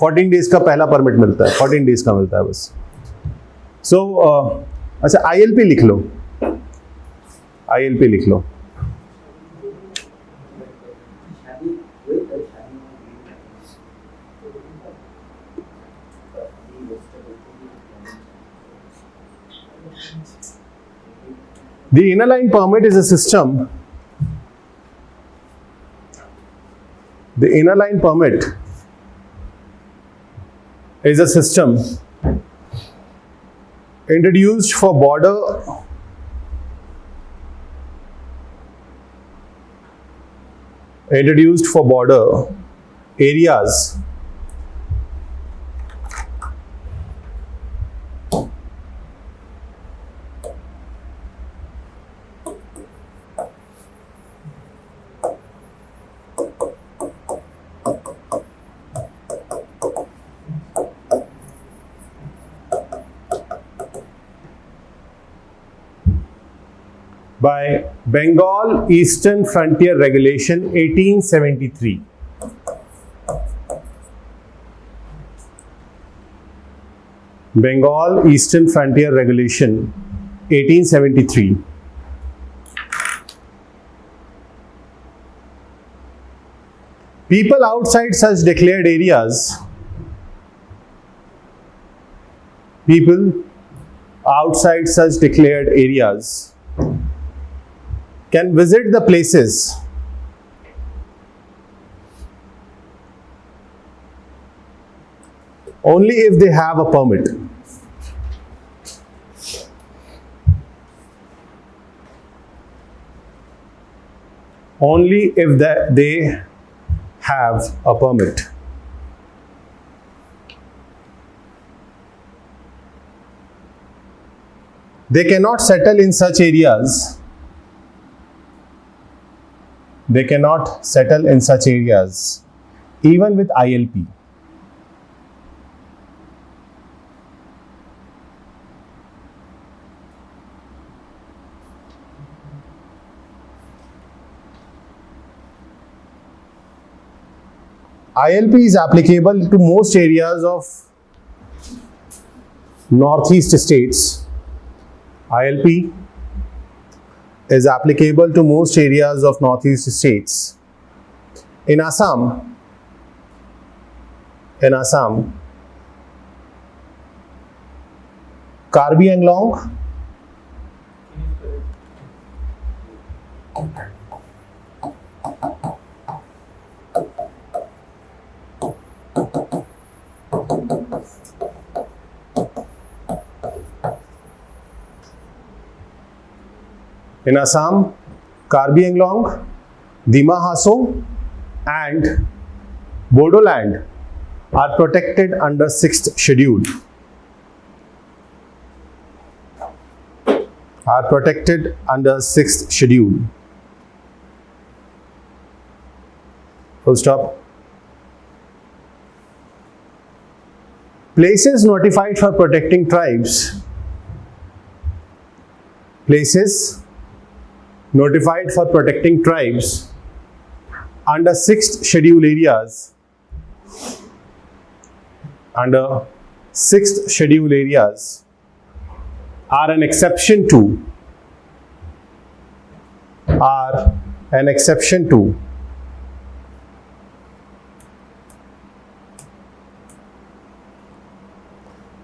14 डेज का पहला परमिट मिलता है, 14 डेज का मिलता है बस। सो अच्छा ILP लिख लो, ILP लिख लो। The inner line permit is a system. The inner line permit is a system introduced for border areas by Bengal Eastern Frontier Regulation 1873. Bengal Eastern Frontier Regulation 1873. People outside such declared areas, can visit the places only if they have a permit. Only if they have a permit. They cannot settle in such areas. They cannot settle in such areas even with ILP. ILP is applicable to most areas of northeast states. ILP is applicable to most areas of northeast states. In Assam, Karbi Anglong, Karbi Anglong, Dima Haso and Bodoland are protected under 6th schedule. Full stop. Places notified for protecting tribes. Under 6th schedule areas are an exception to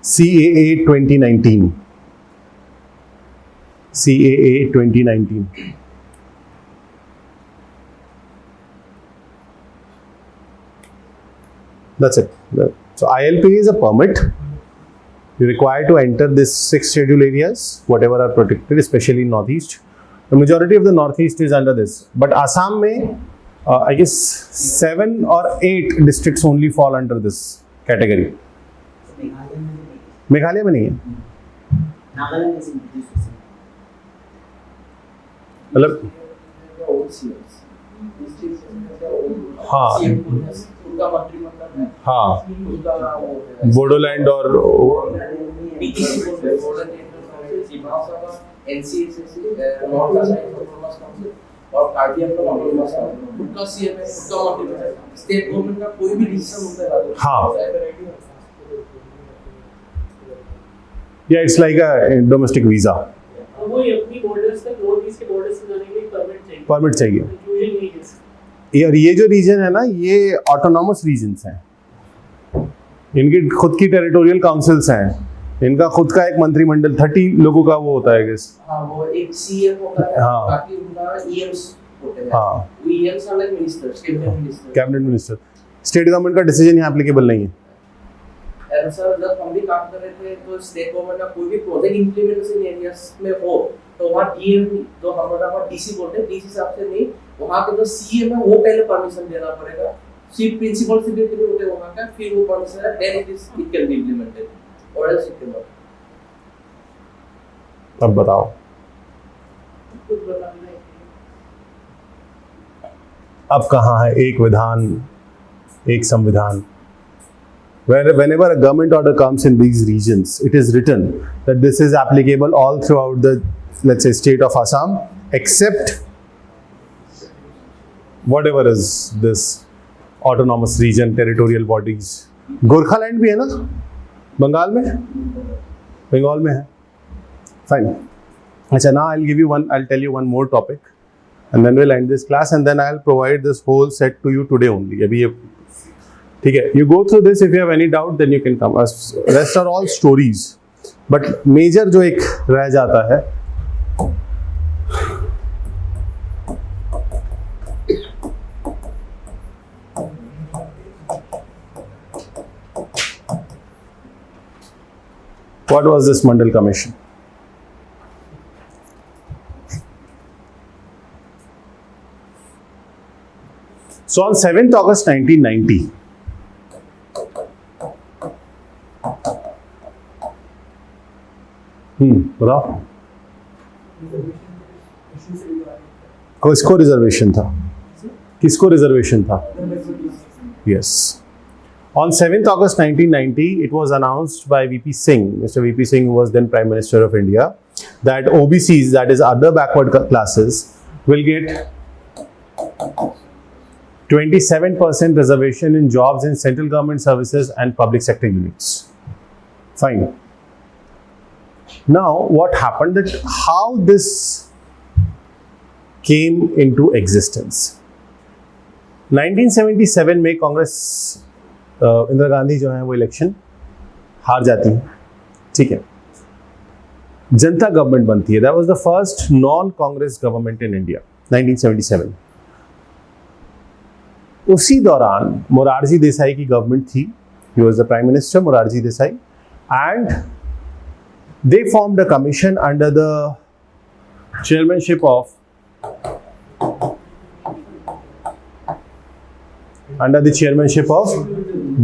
CAA 2019. That's it. So ILP is a permit. You require to enter this 6 schedule areas, whatever are protected, especially in Northeast. The majority of the Northeast is under this. But Assam में, I guess 7 or 8 districts only fall under this category. Meghalaya में नहीं है. मतलब हाँ हाँ बोडोलैंड और और कार्डियन का ऑटोनॉमस काउंसिल उनका सीएम है उनका मंत्री स्टेट गवर्नमेंट का कोई भी डिसीजन होता है हाँ yeah it's like a domestic visa वो अपनी बॉर्डर्स तक नॉर्थ ईस्ट के बॉर्डर्स से जाने के लिए परमिट चाहिए यूजुअली नहीं है और ये जो रीजन है ना ये ऑटोनॉमस रीजन्स हैं इनकी खुद की टेरिटोरियल काउंसिल्स हैं इनका खुद का एक मंत्रिमंडल 30 लोगों का वो होता है गेस हाँ वो एक सीएम होता है हाँ बाकी उनका ईएम्स होते हैं हाँ वो EMs are like ministers cabinet minister state government का डिसीजन यहाँ एप्लीकेबल नहीं है एंड सर जब हम भी काम कर रहे थे तो स्टेट गवर्नमेंट का कोई भी प्रोजेक्ट इंप्लीमेंटेशन एरियाज में हो तो वहाँ डीएम जो हमारा वहाँ डीसी बोलते हैं डीसी साहब से नहीं वहाँ के जो सीएम है वो पहले परमिशन देना पड़ेगा चीफ प्रिंसिपल सेक्रेटरी होते हैं वहाँ का फिर वो परमिशन है then it can be implemented और एल्स इट कैन नॉट. अब बताओ कुछ बताना है अब कहाँ है एक विधान एक संविधान. Whenever a government order comes in these regions, it is written that this is applicable all throughout the, let's say, state of Assam, except whatever is this autonomous region, territorial bodies. Gorkhaland भी है ना बंगाल में बंगाल में है. Fine. अच्छा, now I'll tell you one more topic and then we'll end this class and then I'll provide this whole set to you today only. अभी ये ठीक है. You go through this. If you have any doubt, then you can come. Rest are all stories. But major जो एक रह जाता है what was this Mandal Commission? So on 7th August 1990, बताओ किसको रिजर्वेशन था किसको रिजर्वेशन था yes On 7th August 1990, it was announced by VP Singh, Mr. VP Singh, who was then Prime Minister of India, that OBCs, that is other backward classes, will get 27% reservation in jobs in central government services and public sector units. Fine. Now, what happened? That how this came into existence? 1977 में कांग्रेस इंदिरा गांधी जो है वो election हार जाती है. ठीक है. जनता government बनती है. That was the first non-Congress government in India. 1977. उसी दौरान मोरारजी देसाई की गवर्नमेंट थी. He was the Prime Minister, Morarji Desai, and they formed a commission under the chairmanship of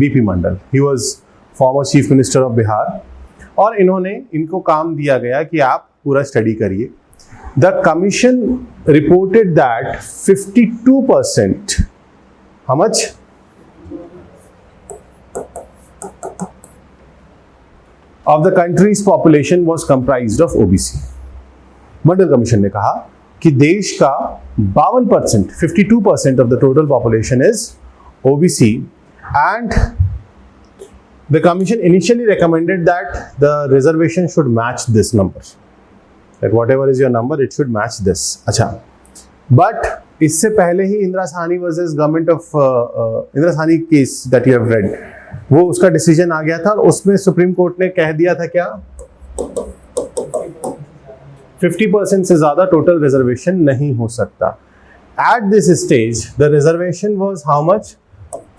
BP Mandal. He was former Chief Minister of Bihar. और इनको काम दिया गया कि आप पूरा स्टडी करिए. The commission reported that 52%, how much? Of the country's population was comprised of OBC. Mandal commission ने कहा कि देश का 52%, 52% of the total population is OBC, and the commission initially recommended that the reservation should match this number. That whatever is your number, it should match this. अच्छा, but इससे पहले ही Indira Sawhney versus government of Indira Sawhney case that you have read, वो उसका decision आ गया था और उसमें सुप्रीम कोर्ट ने कह दिया था क्या 50% से ज्यादा टोटल रिजर्वेशन नहीं हो सकता. At this stage the reservation was how much?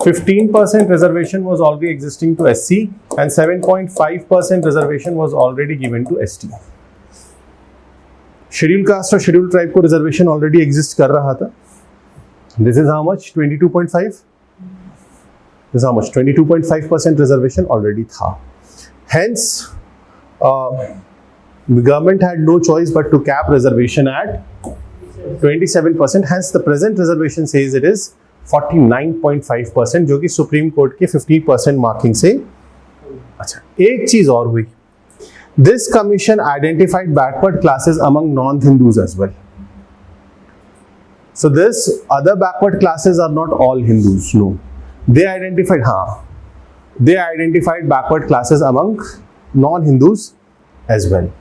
15% reservation was already existing to SC and 7.5% reservation was already given to ST. Scheduled caste और scheduled tribe को reservation already exist कर रहा था. This is how much? 22.5? This is how much? 22.5% reservation already था. Hence, the government had no choice but to cap reservation at 27%. Hence, the present reservation says it is 49.5%, जो कि supreme court के 50% marking से. अच्छा, एक चीज और हुई. This commission identified backward classes among non-Hindus as well. So this other backward classes are not all Hindus. No, they identified backward classes among non-Hindus as well.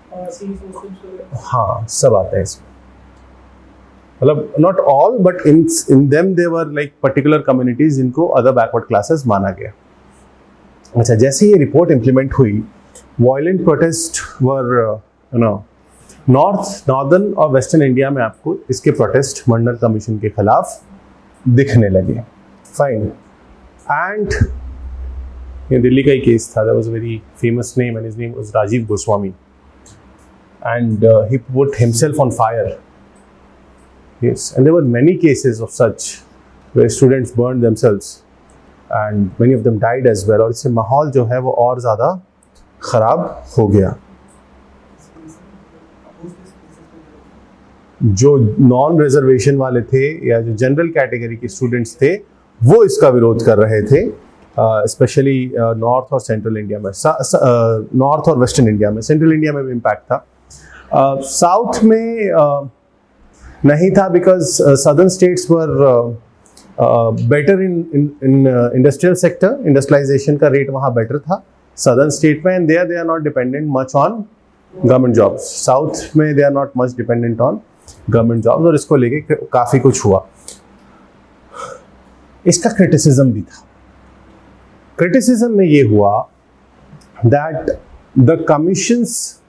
हाँ, सब आता है इसमें. मतलब not all, but in them there were like particular communities जिनको other backward classes माना गया. अच्छा, जैसे ये रिपोर्ट इम्प्लीमेंट हुई, वायलेंट प्रोटेस्ट वर नॉर्दर्न और वेस्टर्न इंडिया में आपको इसके प्रोटेस्ट मंडल कमीशन के खिलाफ दिखने लगे. फाइन. एंड ये दिल्ली का ही केस था. That was a very famous name and his name was Rajiv Goswami and he put himself on fire. Yes, and there were many cases of such where students burned themselves and many of them died as well. और इससे माहौल जो है वो और ज़्यादा ख़राब हो गया. जो नॉन रिजर्वेशन वाले थे या जो जनरल कैटेगरी के स्टूडेंट्स थे वो इसका विरोध कर रहे थे, स्पेशली नॉर्थ और सेंट्रल इंडिया में, नॉर्थ और वेस्टर्न इंडिया में. सेंट्रल इंडिया में भी इम्पैक्ट था, साउथ में नहीं था because southern states were better in industrial sector. Industrialization का रेट वहाँ बेटर था सदर्न स्टेट में, and they are not dependent much on government jobs. South में they are not much dependent on government jobs, और इसको लेके काफ़ी कुछ हुआ. इसका क्रिटिसिज्म भी था. क्रिटिसिज्म में ये हुआ that the commissions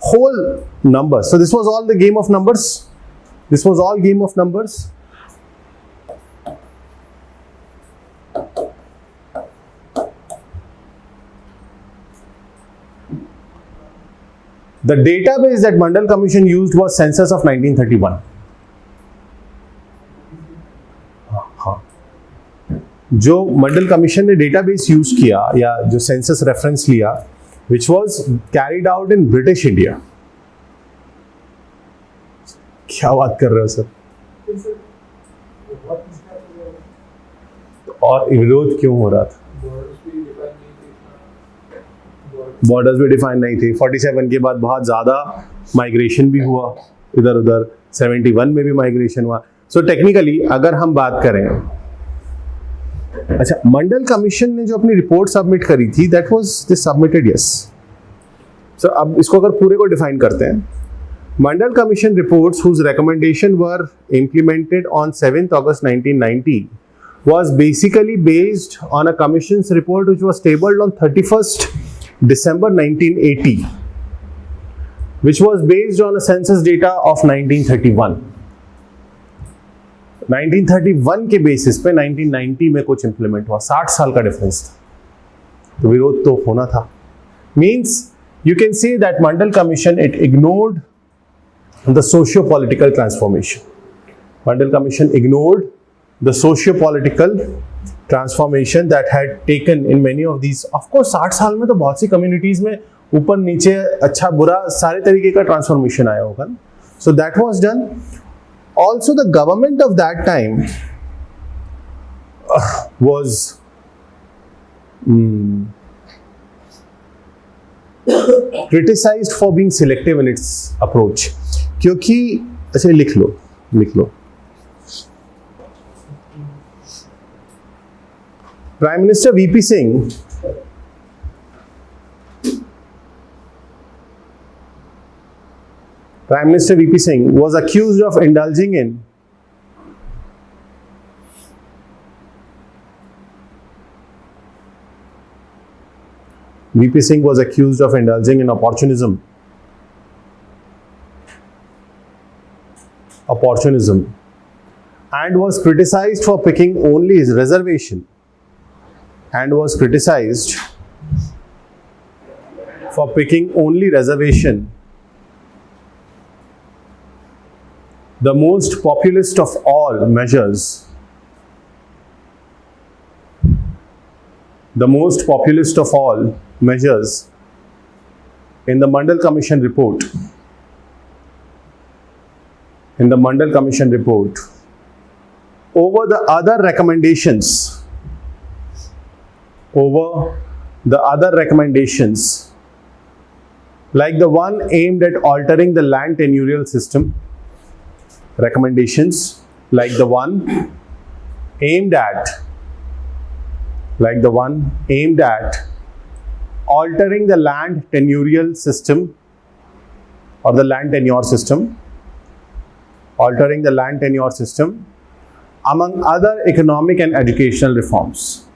whole number, so this was all the game of numbers. This was all game of numbers. The database that Mandal Commission used was census of 1931. जो मंडल कमीशन ने database use किया या जो census reference लिया, which was carried out in British India. क्या बात कर रहे हो सर? और विरोध क्यों हो रहा था? बॉर्डर्स भी डिफाइन नहीं थे. 47 के बाद बहुत ज़्यादा माइग्रेशन भी हुआ इधर उधर. 71 में भी माइग्रेशन हुआ. सो टेक्निकली अगर हम बात करें, अच्छा, मंडल कमीशन ने जो अपनी रिपोर्ट सबमिट करी थी, that was this submitted. Yes. So अब इसको अगर पूरे को डिफाइन करते हैं, Mandal Commission reports, whose recommendation were implemented on 7th August 1990, was basically based on a commission's report which was tabled on 31st December 1980, which was based on a census data of 1931. 1931 के basis पे 1990 में कुछ implement हुआ. 60 साल का difference था, तो विरोध तो होना था. Means you can say that Mandal Commission, it ignored the socio-political transformation. Mandal Commission ignored the socio-political transformation that had taken in many of these. Of course, 60 साल में तो बहुत सी communities में ऊपर नीचे अच्छा बुरा सारे तरीके का transformation आया होगा. So that was done. Also, the government of that time was criticized for being selective in its approach. क्योंकि अच्छा, लिख लो. Prime minister VP Singh was accused of indulging in VP Singh was accused of indulging in opportunism and was criticized for picking only his reservation and was criticized for picking only reservation, the most populist of all measures, the most populist of all measures in the Mandal Commission report, over the other recommendations, like the one aimed at altering the land tenurial system, recommendations like the one aimed at altering the land tenurial system or the land tenure system, among other economic and educational reforms.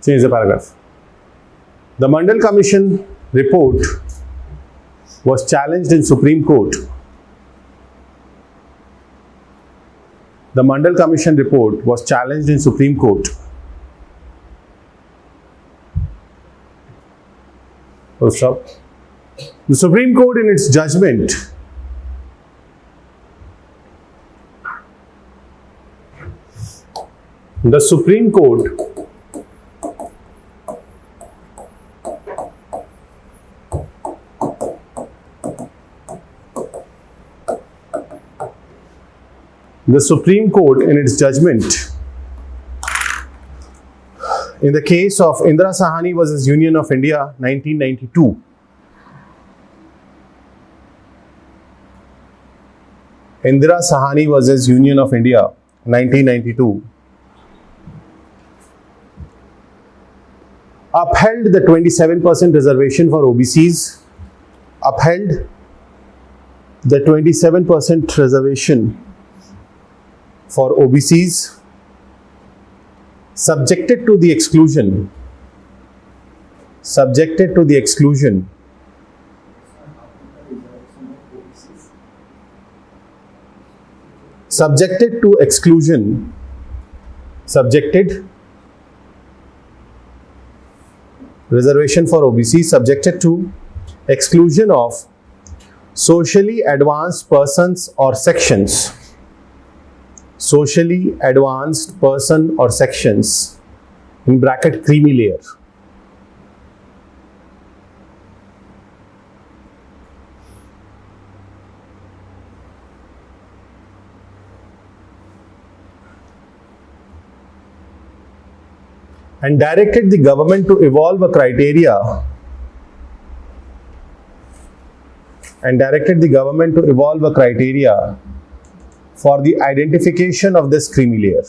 Change the paragraph. The Mandal Commission report was challenged in Supreme Court. The Mandal Commission report was challenged in Supreme Court. Full stop. The Supreme Court in its judgment in the case of Indira Sahani versus Union of India, 1992. Indira Sahani versus Union of India, 1992. Upheld the 27% reservation for OBCs. Upheld the 27% reservation for OBCs, subjected to the exclusion reservation for OBC subjected to exclusion of socially advanced persons or sections, in bracket creamy layer. And directed the government to evolve a criteria for the identification of this creamy layer.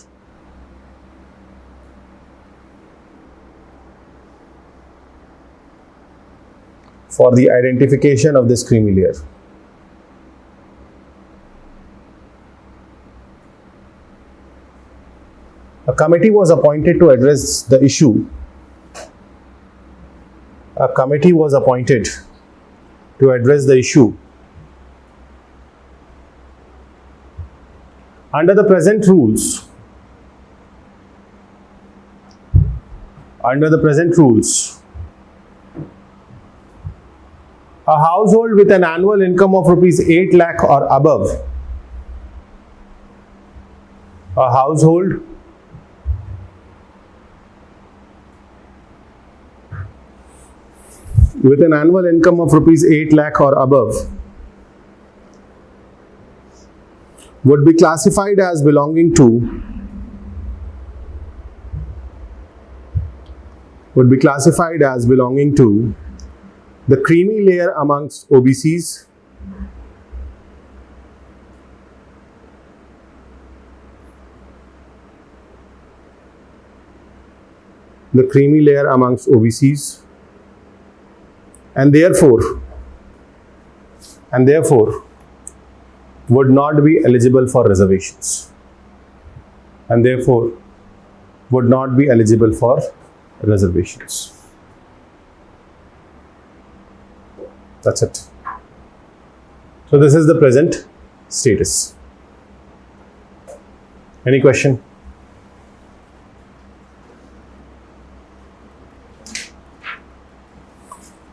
A committee was appointed to address the issue. Under the present rules, a household with an annual income of rupees 8 lakh or above, with an annual income of rupees 8 lakh or above would be classified as belonging to the creamy layer amongst OBCs, and therefore would not be eligible for reservations. That's it. So this is the present status. Any question?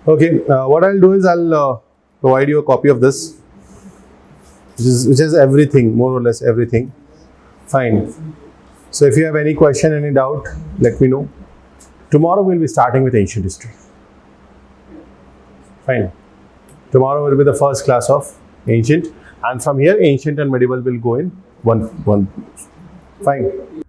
Okay, what I'll do is I'll provide you a copy of this, which is everything, more or less everything. Fine. So if you have any question, any doubt, let me know. Tomorrow we'll be starting with ancient history. Fine. Tomorrow will be the first class of ancient, and from here ancient and medieval will go in one. Fine.